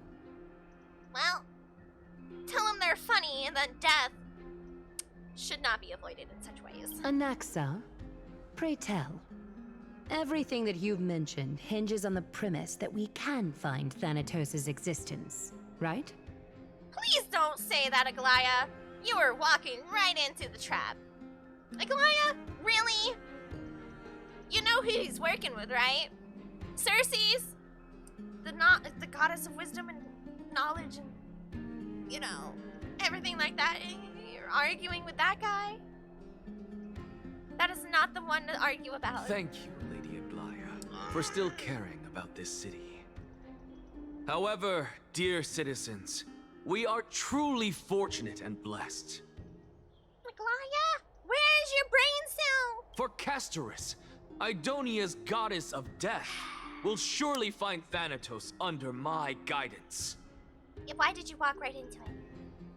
Well, tell them they're funny and that death should not be avoided in such ways. Anaxa, pray tell. Everything that you've mentioned hinges on the premise that we can find Thanatos' existence, right? Please don't say that, Aglaya. You were walking right into the trap. Aglaya, really? You know who he's working with, right? Circe's the goddess of wisdom and knowledge and, you know, everything like that. You're arguing with that guy? That is not the one to argue about. Thank you, Lady Aglaya, for still caring about this city. However, dear citizens, we are truly fortunate and blessed. Aglaya, where is your brain cell? For Castorus, Idonia's goddess of death, will surely find Thanatos under my guidance. Yeah, why did you walk right into it?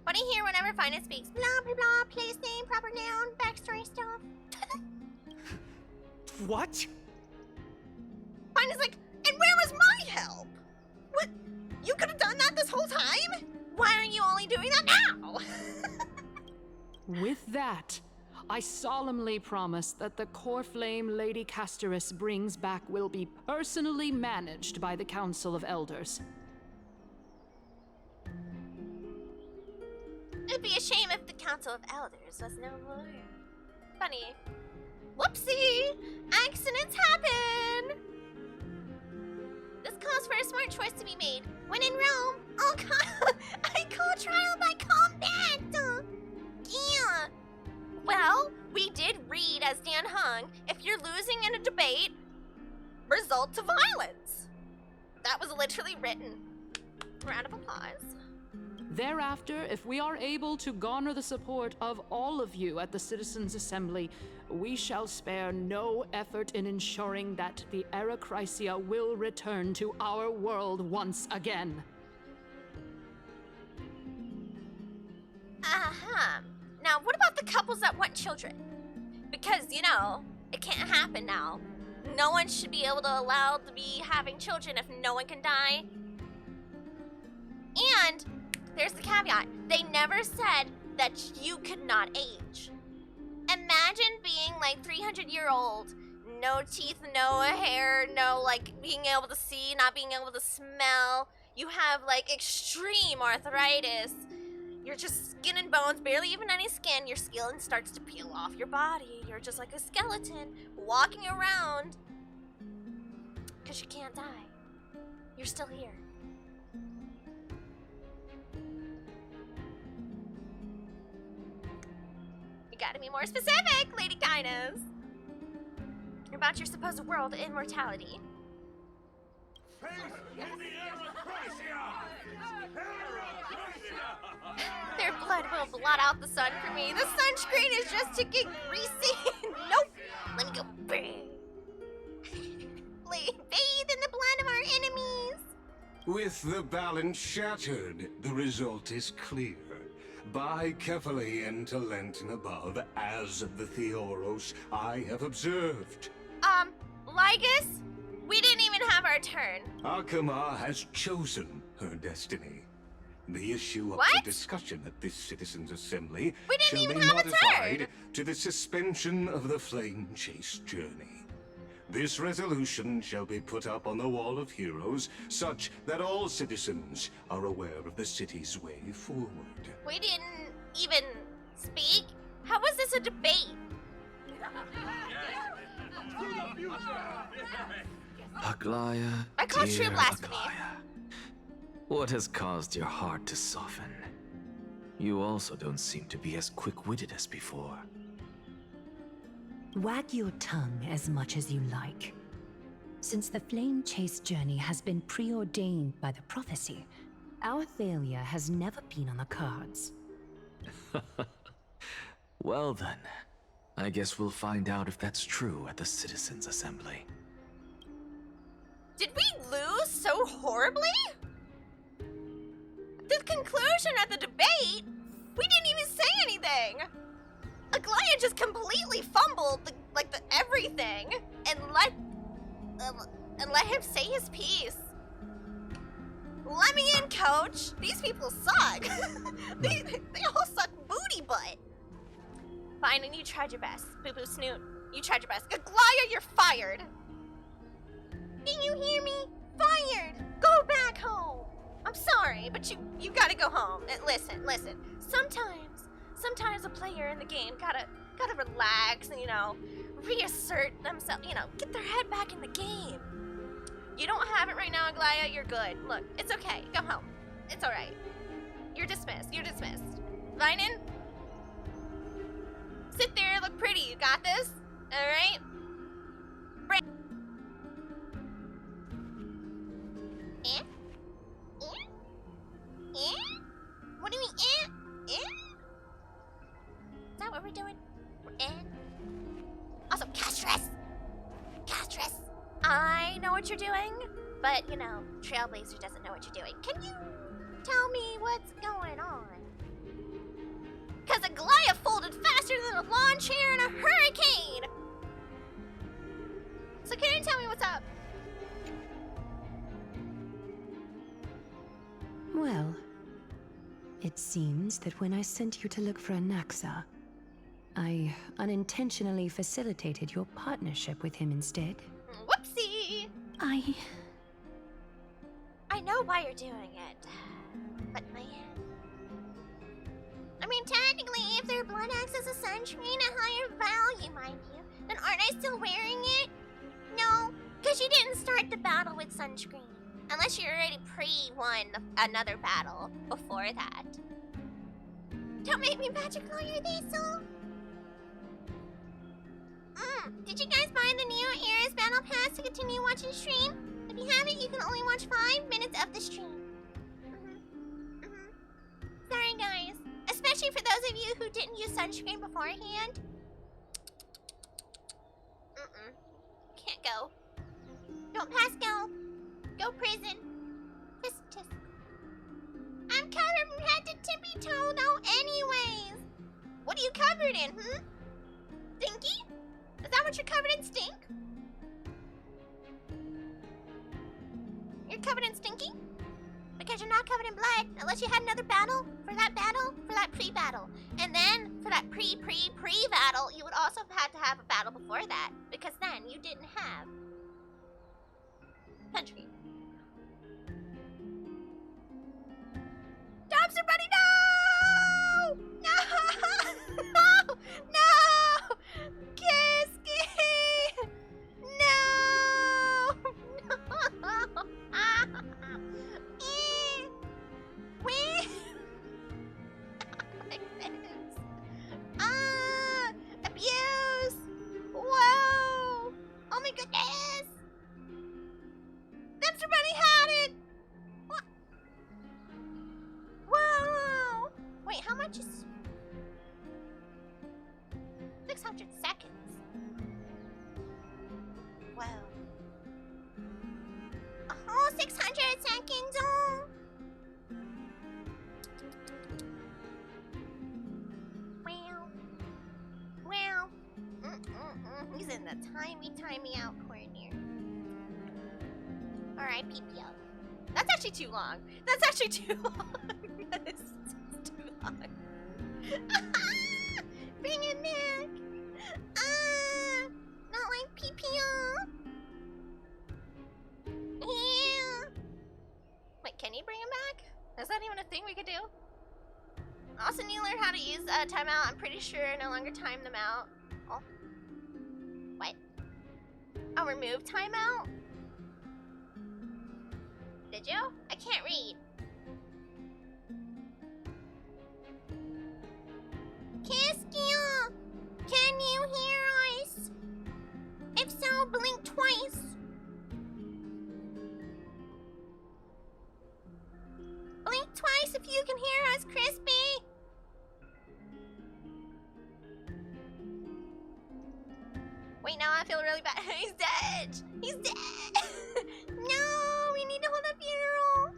Funny here whenever Finance speaks. Blah, blah, blah, place name, proper noun, backstory stuff. What? Finance like, and where was my help? What? You could have done that this whole time? Why are you only doing that now? With that, I solemnly promise that the core flame Lady Castorus brings back will be personally managed by the Council of Elders. It'd be a shame if the Council of Elders was no more. Funny. Whoopsie! Accidents happen! This calls for a smart choice to be made. When in Rome, I call trial by combat! Yeah! Well, we did read as Dan Hung, if you're losing in a debate, result to violence. That was literally written. Round of applause. Thereafter, if we are able to garner the support of all of you at the Citizens' Assembly, we shall spare no effort in ensuring that the Erechrysia will return to our world once again. Uh-huh. Now, what about the couples that want children. Because, you know, it can't happen now. No one should be able to allow to be having children if no one can die. And there's the caveat. They never said that you could not age. Imagine being like 300-year-old, no teeth, no hair, no like being able to see, not being able to smell. You have like extreme arthritis. You're just skin and bones, barely even any skin. Your skin starts to peel off your body. You're just like a skeleton walking around because you can't die. You're still here. You gotta be more specific, Lady Kindness. About your supposed world immortality. Their blood will blot out the sun for me. The sunscreen is just to get greasy. Nope. Let me go. Bathe in the blood of our enemies. With the balance shattered, the result is clear. Buy carefully into Lent and above, as the Theoros I have observed. Lygus, we didn't even have our turn. Akama has chosen her destiny. The issue up for discussion at this citizens' assembly shall be modified to the suspension of the flame chase journey. This resolution shall be put up on the Wall of Heroes, such that all citizens are aware of the city's way forward. We didn't even speak? How was this a debate? Aglaya, I call dear true blasphemy. Aglaya, what has caused your heart to soften? You also don't seem to be as quick-witted as before. Wag your tongue as much as you like. Since the flame chase journey has been preordained by the prophecy, our failure has never been on the cards. Well then, I guess we'll find out if that's true at the Citizens' Assembly. Did we lose so horribly? The conclusion of the debate, we didn't even say anything. Aglaya just completely fumbled the everything and let him say his piece. Let me in, coach. These people suck. they all suck booty butt. Fine, and you tried your best. Boo Boo Snoot, you tried your best. Aglaya, you're fired. Can you hear me? Fired. Go back home. I'm sorry, but you gotta go home. And listen. Sometimes a player in the game gotta relax and, you know, reassert themselves, you know, get their head back in the game. You don't have it right now, Aglaya, you're good. Look, it's okay, go home. It's alright. You're dismissed. Vinen? Sit there, look pretty, you got this? Alright? What do you mean, Is that what we're doing? We're in? Also, Castress! I know what you're doing, but, you know, Trailblazer doesn't know what you're doing. Can you tell me what's going on? Because Aglaya folded faster than a lawn chair in a hurricane! So can you tell me what's up? Well, it seems that when I sent you to look for Anaxa, I unintentionally facilitated your partnership with him instead. Whoopsie! I know why you're doing it, but man... I mean, technically, if their blood acts as a sunscreen at higher value, mind you, then aren't I still wearing it? No, because you didn't start the battle with sunscreen. Unless you already pre-won another battle before that. Don't make me magical, you're Thistle. Did you guys buy the Neo Eris Battle Pass to continue watching stream? If you haven't, you can only watch 5 minutes of the stream. Sorry, guys. Especially for those of you who didn't use sunscreen beforehand. Can't go. Don't pass go. Go prison. Tisk. I'm covered from head to tippy toe though anyways. What are you covered in, Stinky? Is that what you're covered in, stink? You're covered in stinky? Because you're not covered in blood, unless you had another battle, for that pre-battle. And then, for that pre-battle, you would also have had to have a battle before that, because then you didn't have country. Dumpster Buddy, no! No! No! No! Kiski! No! No! Wait! Like this. Abuse! Whoa! Oh my goodness! Dumpster Bunny had it! What? Whoa! Wait, how much is 600 seconds? Whoa. Oh, 600 seconds! Oh! Wow. Wow. He's in the timey out corner. Alright, PPO. That's actually too long. That's actually too long. That is too long. Bring it back. Not like PPO. Yeah. Wait, can you bring him back? Is that even a thing we could do? Also, you learn how to use timeout. I'm pretty sure no longer time them out. Oh. What? Oh, remove timeout? Did you? I can't read. Kiskio! Can you hear us? If so, blink twice. Blink twice if you can hear us, Crispy. Wait, now I feel really bad. He's dead. He's dead. No, we need to hold a funeral.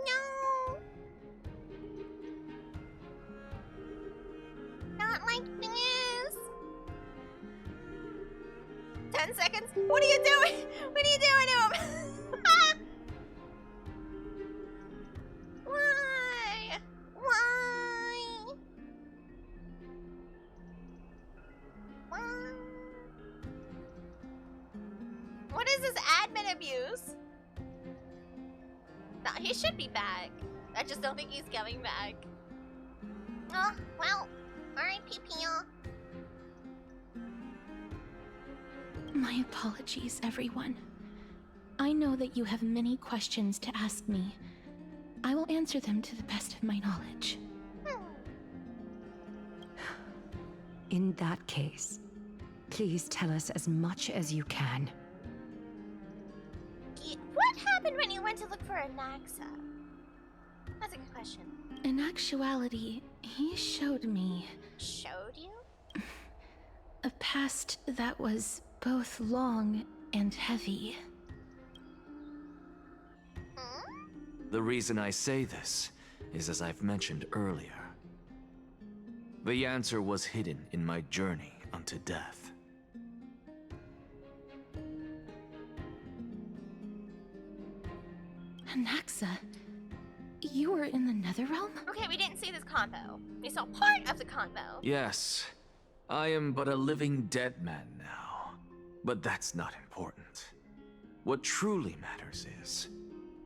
No. Not like this. 10 seconds. What are you doing? What are you doing to him? Why? Why? Why? What is this admin abuse? No, he should be back. I just don't think he's coming back. Oh, well, alright, PPO. My apologies, everyone. I know that you have many questions to ask me. I will answer them to the best of my knowledge. In that case, please tell us as much as you can. What happened when you went to look for Anaxa? That's a good question. In actuality, he showed me... Showed you? A past that was both long and heavy. The reason I say this is as I've mentioned earlier. The answer was hidden in my journey unto death. Anaxa, you were in the Netherrealm? Okay, we didn't see this combo. We saw part of the combo. Yes, I am but a living dead man now. But that's not important. What truly matters is,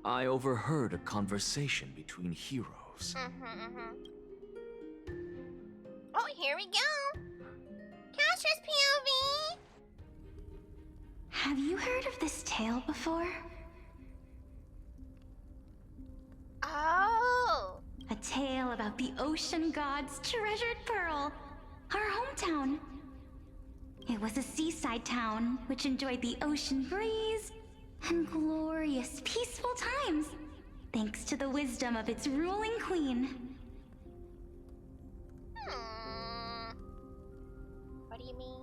I overheard a conversation between heroes. Oh, here we go. Caster's POV. Have you heard of this tale before? Oh. A tale about the ocean god's treasured pearl, our hometown. It was a seaside town which enjoyed the ocean breeze and glorious, peaceful times, thanks to the wisdom of its ruling queen. What do you mean?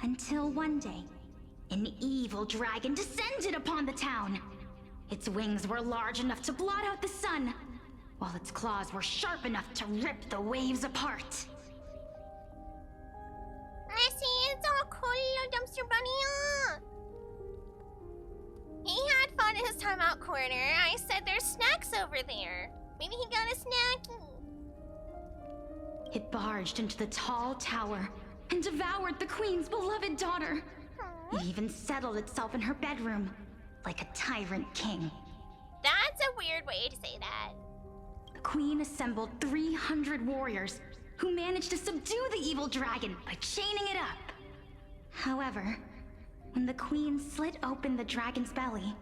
Until one day, an evil dragon descended upon the town. Its wings were large enough to blot out the sun, while its claws were sharp enough to rip the waves apart. I see, it's all cool, Dumpster Bunny. He had fun in his timeout corner. I said there's snacks over there. Maybe he got a snacky. It barged into the tall tower and devoured the queen's beloved daughter. It even settled itself in her bedroom, like a tyrant king. That's a weird way to say that. The queen assembled 300 warriors who managed to subdue the evil dragon by chaining it up. However, when the queen slit open the dragon's belly,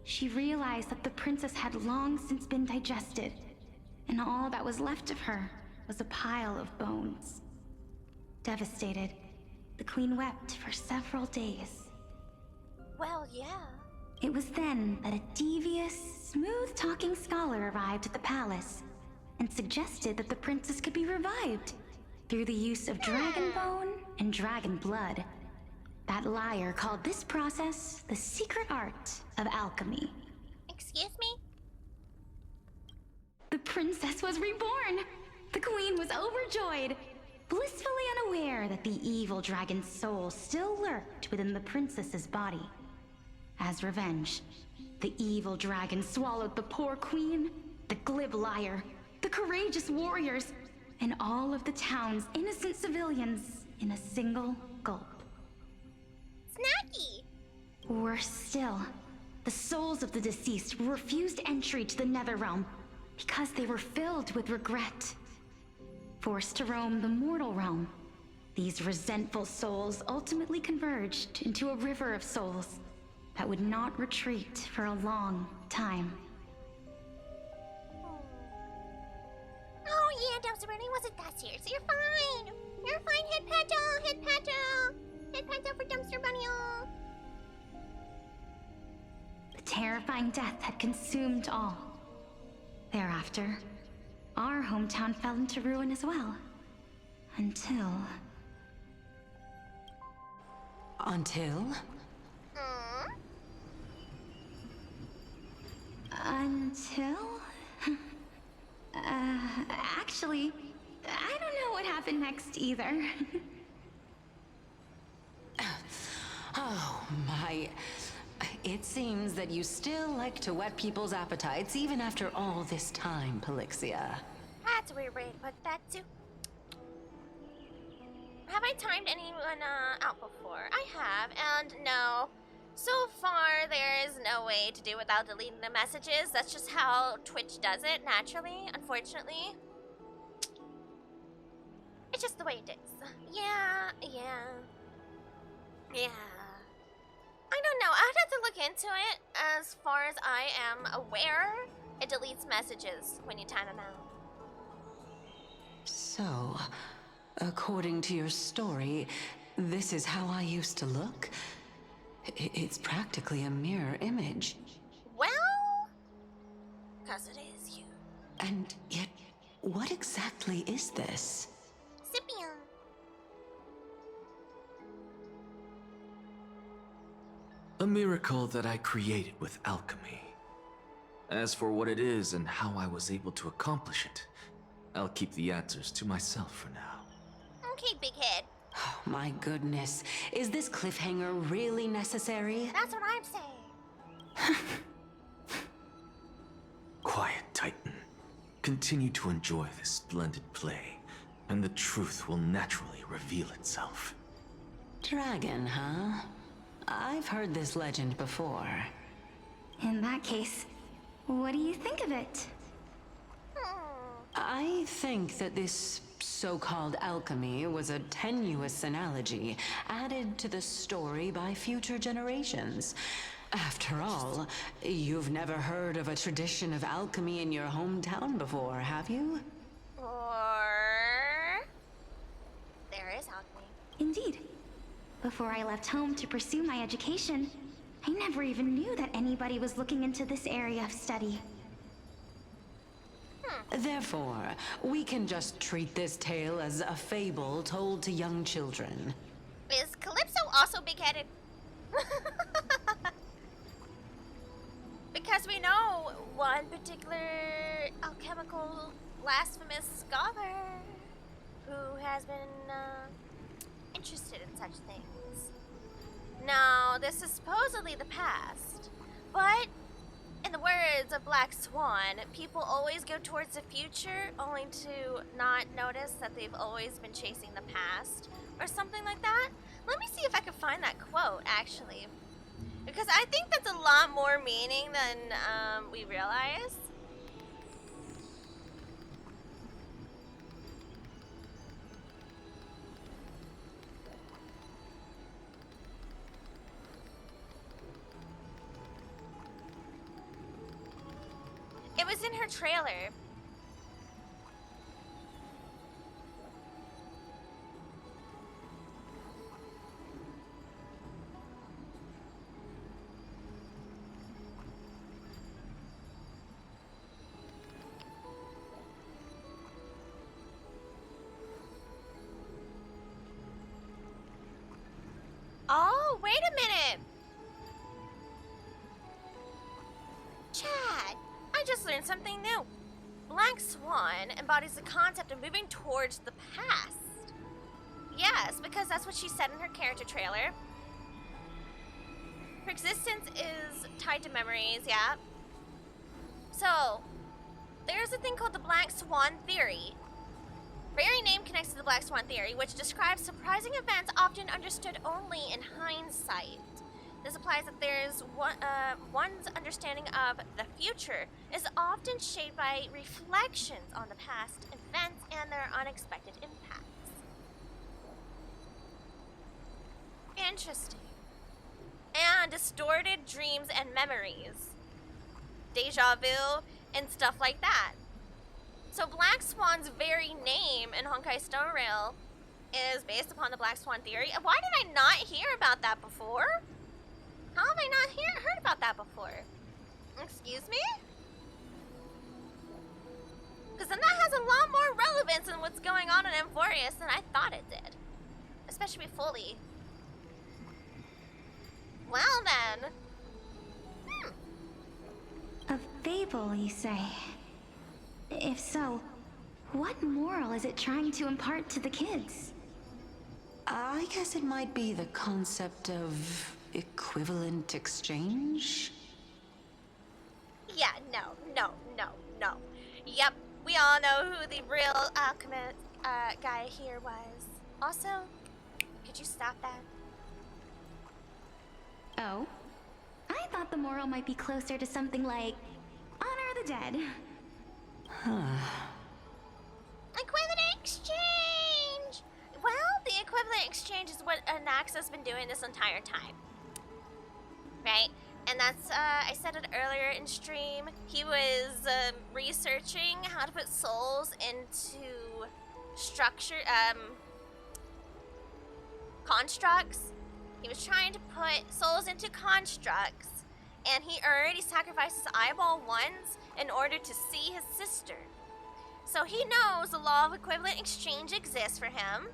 she realized that the princess had long since been digested, and all that was left of her was a pile of bones. Devastated, the queen wept for several days. Well, yeah. It was then that a devious, smooth-talking scholar arrived at the palace and suggested that the princess could be revived through the use of dragon bone and dragon blood. That liar called this process the secret art of alchemy. Excuse me? The princess was reborn! The queen was overjoyed, blissfully unaware that the evil dragon's soul still lurked within the princess's body. As revenge, the evil dragon swallowed the poor queen, the glib liar, the courageous warriors, and all of the town's innocent civilians in a single gulp. Snacky! Worse still, the souls of the deceased refused entry to the Netherrealm because they were filled with regret. Forced to roam the mortal realm, these resentful souls ultimately converged into a river of souls that would not retreat for a long time. Oh yeah, Dumpster Bunny, wasn't that serious? You're fine! You're fine, hit petal! Hit petal! Hit petal for Dumpster Bunny! The terrifying death had consumed all. Thereafter, our hometown fell into ruin as well. Until... Actually, I don't know what happened next either. Oh my. It seems that you still like to whet people's appetites even after all this time, Pelixia. That's a weird way to put that too. Have I timed anyone out before? I have, and no. So far, there is no way to do without deleting the messages. That's just how Twitch does it, naturally, unfortunately. It's just the way it is. Yeah. I don't know. I'd have to look into it. As far as I am aware, it deletes messages when you time them out. So, according to your story, this is how I used to look? It's practically a mirror image. Well, because it is you. And yet, what exactly is this? Scipion. A miracle that I created with alchemy. As for what it is and how I was able to accomplish it, I'll keep the answers to myself for now. Okay, big head. Oh my goodness. Is this cliffhanger really necessary? That's what I'm saying. Quiet, Titan. Continue to enjoy this splendid play, and the truth will naturally reveal itself. Dragon, huh? I've heard this legend before. In that case, what do you think of it? I think that this so-called alchemy was a tenuous analogy added to the story by future generations. After all, you've never heard of a tradition of alchemy in your hometown before, have you? Or... there is alchemy. Indeed. Before I left home to pursue my education, I never even knew that anybody was looking into this area of study. Therefore, we can just treat this tale as a fable told to young children. Is Calypso also big-headed? Because because we know one particular alchemical blasphemous scholar who has been interested in such things. Now, this is supposedly the past, but in the words of Black Swan, people always go towards the future only to not notice that they've always been chasing the past, or something like that. Let me see if I can find that quote, actually. Because I think that's a lot more meaning than we realize. It was in her trailer. Oh, wait a minute. Chad, I just learned something new. Black Swan embodies the concept of moving towards the past. Yes, because that's what she said in her character trailer. Her existence is tied to memories, yeah. So, there's a thing called the Black Swan Theory. Very name connects to the Black Swan Theory, which describes surprising events often understood only in hindsight. This implies that there's one's understanding of the future is often shaped by reflections on the past events and their unexpected impacts. Interesting. And distorted dreams and memories. Deja vu and stuff like that. So Black Swan's very name in Honkai Star Rail is based upon the Black Swan Theory. Why did I not hear about that before? How have I not heard about that before? Excuse me? Because then that has a lot more relevance in what's going on in Amphorius than I thought it did. Especially fully. Well then. A fable, you say? If so, what moral is it trying to impart to the kids? I guess it might be the concept of equivalent exchange? Yeah, no. Yep, we all know who the real alchemist guy here was. Also, could you stop that? Oh? I thought the moral might be closer to something like honor the dead. Equivalent exchange! Well, the equivalent exchange is what Anaxa's been doing this entire time. Right? And that's, I said it earlier in stream, he was researching how to put souls into constructs. He was trying to put souls into constructs, and he already sacrificed his eyeball once in order to see his sister. So he knows the law of equivalent exchange exists for him,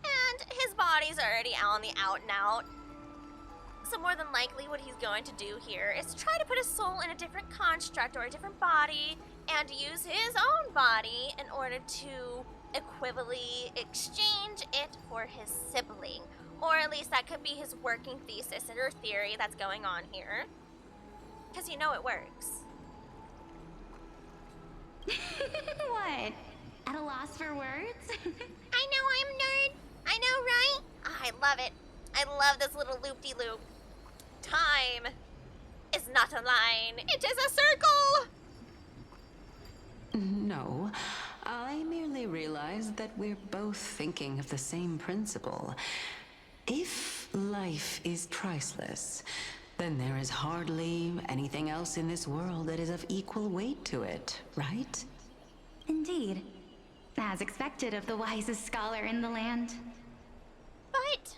and his body's already on the out and out. So more than likely what he's going to do here is try to put his soul in a different construct or a different body and use his own body in order to equivalently exchange it for his sibling. Or at least that could be his working thesis or theory that's going on here. Because you know it works. What? At a loss for words? I know I'm nerd. I know, right? Oh, I love it. I love this little loop-de-loop. Time is not a line. It is a circle! No, I merely realized that we're both thinking of the same principle. If life is priceless, then there is hardly anything else in this world that is of equal weight to it, right? Indeed. As expected of the wisest scholar in the land. But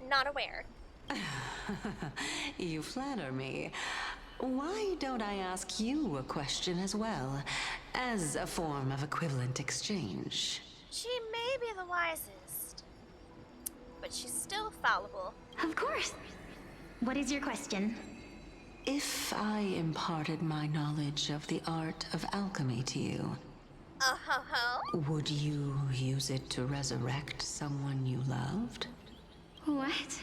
not aware. You flatter me. Why don't I ask you a question as well, as a form of equivalent exchange? She may be the wisest, but she's still fallible. Of course. What is your question? If if I imparted my knowledge of the art of alchemy to you, would you use it to resurrect someone you loved? What?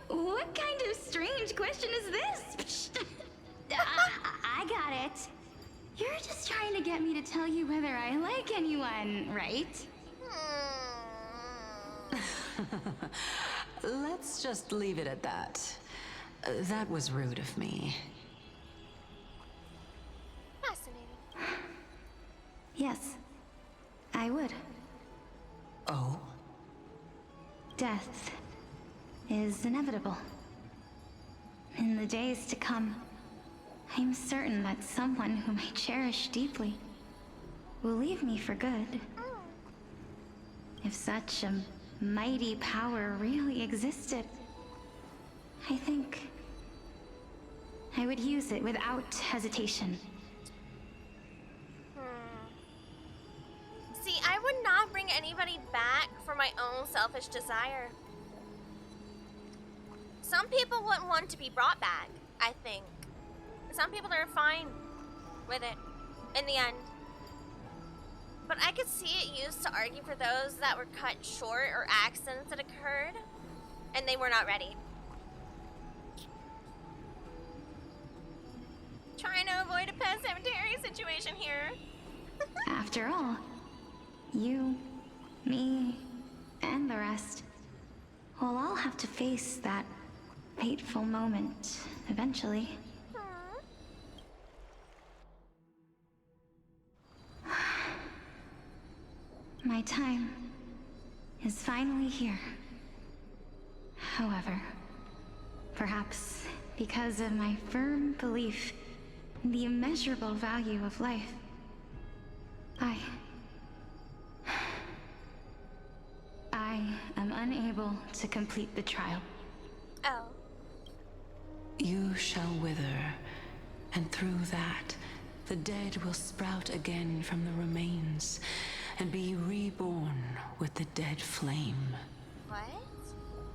What kind of strange question is this? I got it. You're just trying to get me to tell you whether I like anyone, right? Let's just leave it at that. That was rude of me. Fascinating. Yes, I would. Oh? Death is inevitable. In the days to come, I'm certain that someone whom I cherish deeply will leave me for good. If such a mighty power really existed, I think I would use it without hesitation. See, I would not bring anybody back for my own selfish desire. Some people wouldn't want to be brought back, I think. Some people are fine with it in the end. But I could see it used to argue for those that were cut short or accidents that occurred and they were not ready. Trying to avoid a pet cemetery situation here. After all, you, me, and the rest will all have to face that fateful moment eventually. My time is finally here. However, perhaps because of my firm belief in the immeasurable value of life, I am unable to complete the trial. Oh. You shall wither, and through that, the dead will sprout again from the remains, and be reborn with the dead flame. What?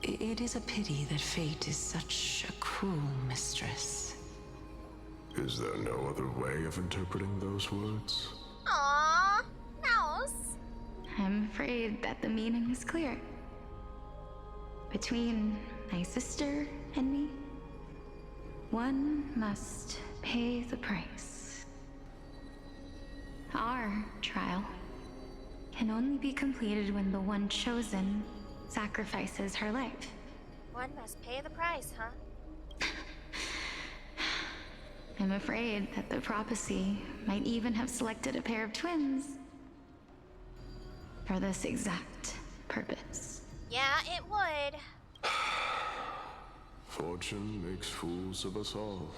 It is a pity that fate is such a cruel mistress. Is there no other way of interpreting those words? Aww, mouse. I'm afraid that the meaning is clear. Between my sister and me, one must pay the price. Our trial can only be completed when the one chosen sacrifices her life. One must pay the price, huh? I'm afraid that the prophecy might even have selected a pair of twins for this exact purpose. Yeah, it would. Fortune makes fools of us all.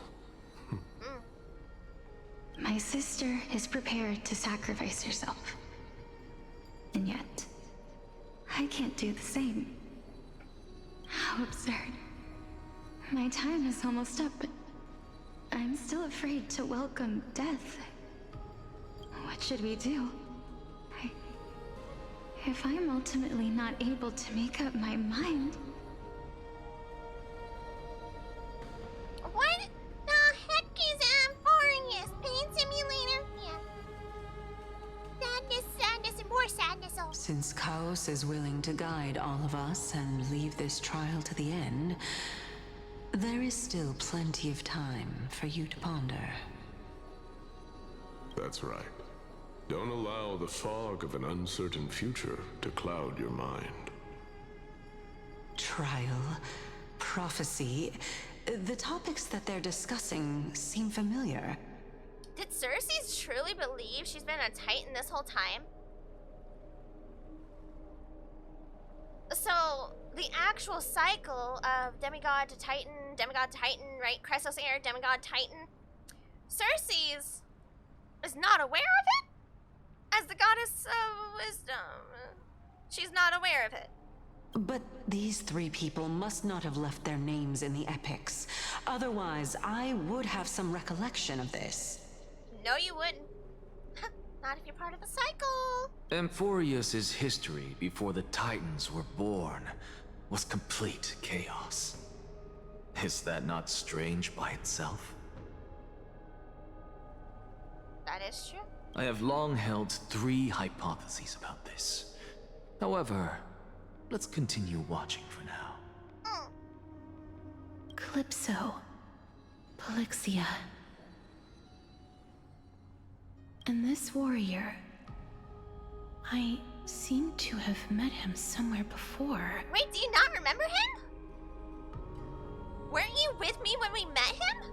My sister is prepared to sacrifice herself. And yet, I can't do the same. How absurd. My time is almost up, but I'm still afraid to welcome death. What should we do? If I'm ultimately not able to make up my mind... What the heck is Amphorius? Pain simulator? Yeah. Sadness, and more sadness. Since Chaos is willing to guide all of us and leave this trial to the end, there is still plenty of time for you to ponder. That's right. Don't allow the fog of an uncertain future to cloud your mind. Trial, prophecy, the topics that they're discussing seem familiar. Did Cersei truly believe she's been a Titan this whole time? So, the actual cycle of demigod to Titan, right? Chrysos Heir, demigod, Titan. Cersei's is not aware of it? As the goddess of wisdom, she's not aware of it. But these three people must not have left their names in the epics. Otherwise, I would have some recollection of this. No, you wouldn't. Not if you're part of the cycle. Amphorius's history before the Titans were born was complete chaos. Is that not strange by itself? That is true. I have long held 3 hypotheses about this. However, let's continue watching for now. Calypso. Polixia. And this warrior... I seem to have met him somewhere before. Wait, do you not remember him? Weren't you with me when we met him?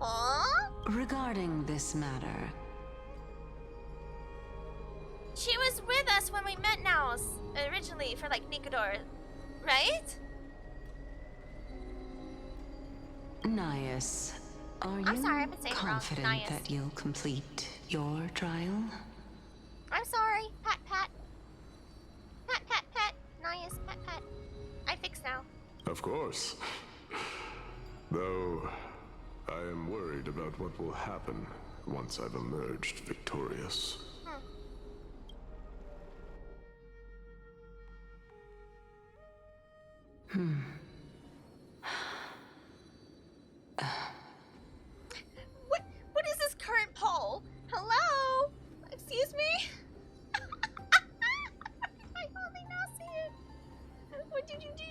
Huh? Regarding this matter, She was with us when we met Naos, originally for like Nikador, right? Nias, are I'm you sorry, I've been saying it wrong. confident Nias. that you'll complete your trial? I'm sorry. Pat, pat. Pat, pat, pat. Nias, pat, pat. I fixed now. Of course. Though, I am worried about what will happen once I've emerged victorious. What is this current poll? Hello? Excuse me? I only now see it. What did you do?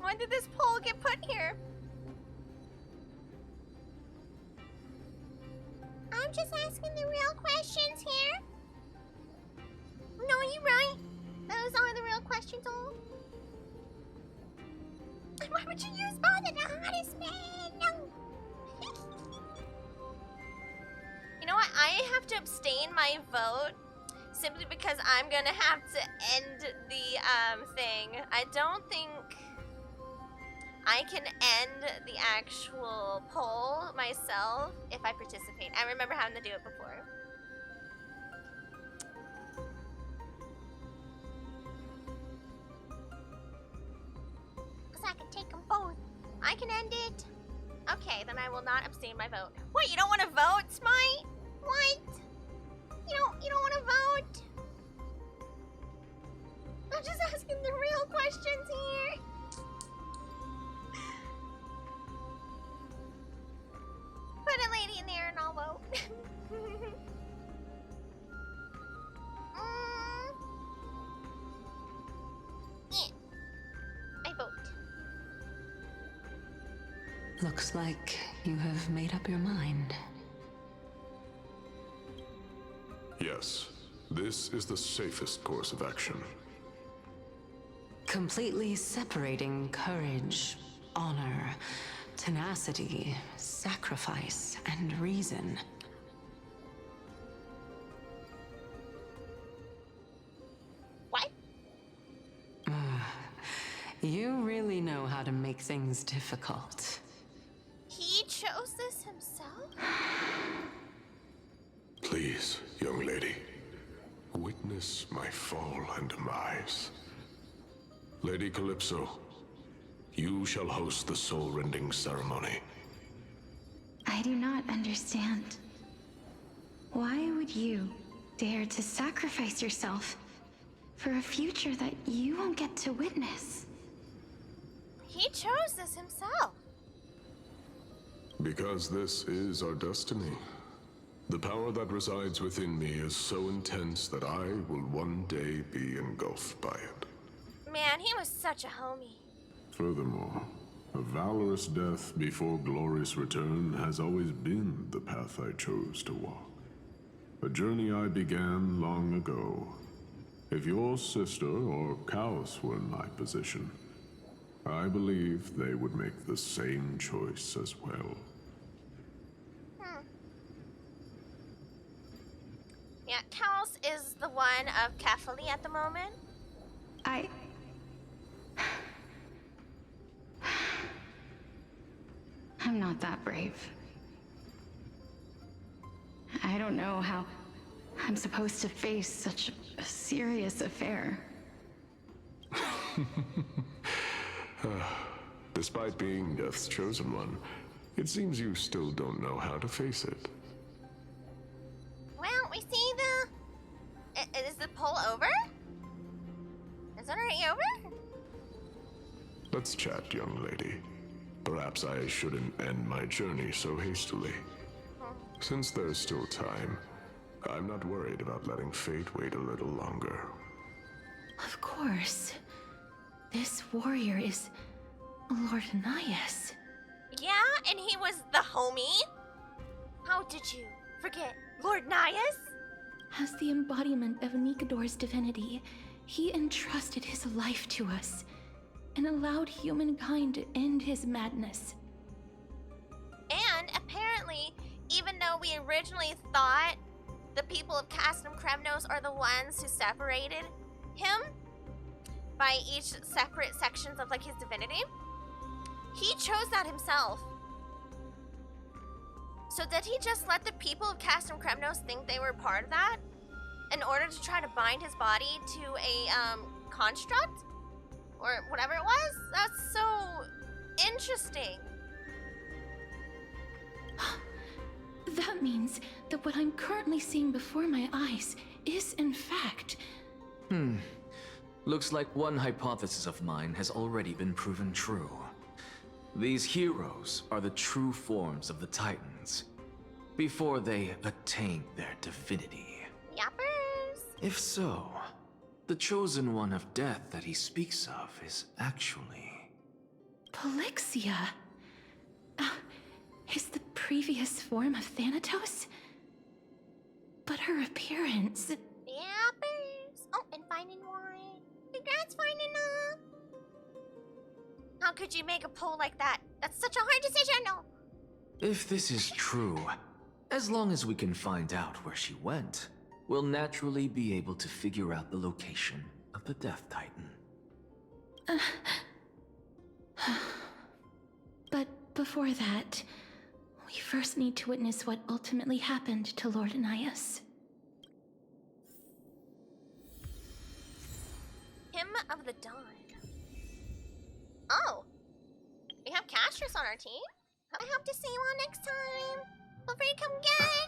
When did this poll get put here? I'm just asking the real questions here. No, you're right. Those are the real questions, all. Why would you use more than the hottest man? No. You know what? I have to abstain my vote simply because I'm gonna have to end the thing. I don't think I can end the actual poll myself if I participate. I remember having to do it before. Because I can take them both. I can end it. Okay, then I will not abstain my vote. What, you don't want to vote, Smite? What? You don't want to vote? I'm just asking the real questions here. Put a lady in there and I'll vote. Yeah. I vote. Looks like you have made up your mind. Yes, this is the safest course of action. Completely separating courage, honor, tenacity, sacrifice, and reason. What? You really know how to make things difficult. He chose this himself? Please, young lady, witness my fall and demise. Lady Calypso, you shall host the soul-rending ceremony. I do not understand. Why would you dare to sacrifice yourself for a future that you won't get to witness? He chose this himself. Because this is our destiny. The power that resides within me is so intense that I will one day be engulfed by it. Man, he was such a homie. Furthermore, a valorous death before glorious return has always been the path I chose to walk. A journey I began long ago. If your sister or Kaos were in my position, I believe they would make the same choice as well. Yeah, Kaos is the one of Kefali at the moment. I'm not that brave. I don't know how I'm supposed to face such a serious affair. Despite being Death's chosen one, It seems you still don't know how to face it. Well, we see the... Is the poll over? Is it already over? Let's chat, young lady. Perhaps I shouldn't end my journey so hastily. Since there's still time, I'm not worried about letting fate wait a little longer. Of course. This warrior is Lord Ananias. Yeah, and he was the homie? How did you forget Lord Nias? As the embodiment of Nikador's divinity, he entrusted his life to us and allowed humankind to end his madness. And apparently, even though we originally thought the people of Castrum Kremnos are the ones who separated him by each separate sections of like his divinity, he chose that himself. So did he just let the people of Castrum Kremnos think they were part of that in order to try to bind his body to a construct? Or whatever it was? That's so interesting. That means that what I'm currently seeing before my eyes is in fact... Looks like one hypothesis of mine has already been proven true. These heroes are the true forms of the Titans, before they attain their divinity. Yappers! If so, the chosen one of death that he speaks of is actually... Polixia? Is the previous form of Thanatos? But her appearance... Yappers! Oh, and finding one. Congrats, finding one. How could you make a poll like that? That's such a hard decision, no. If this is true, as long as we can find out where she went, we'll naturally be able to figure out the location of the Death Titan. But before that, we first need to witness what ultimately happened to Lord Ananias. Hymn of the Dawn. Oh, we have Castrus on our team. I hope to see you all next time. Feel free to come again.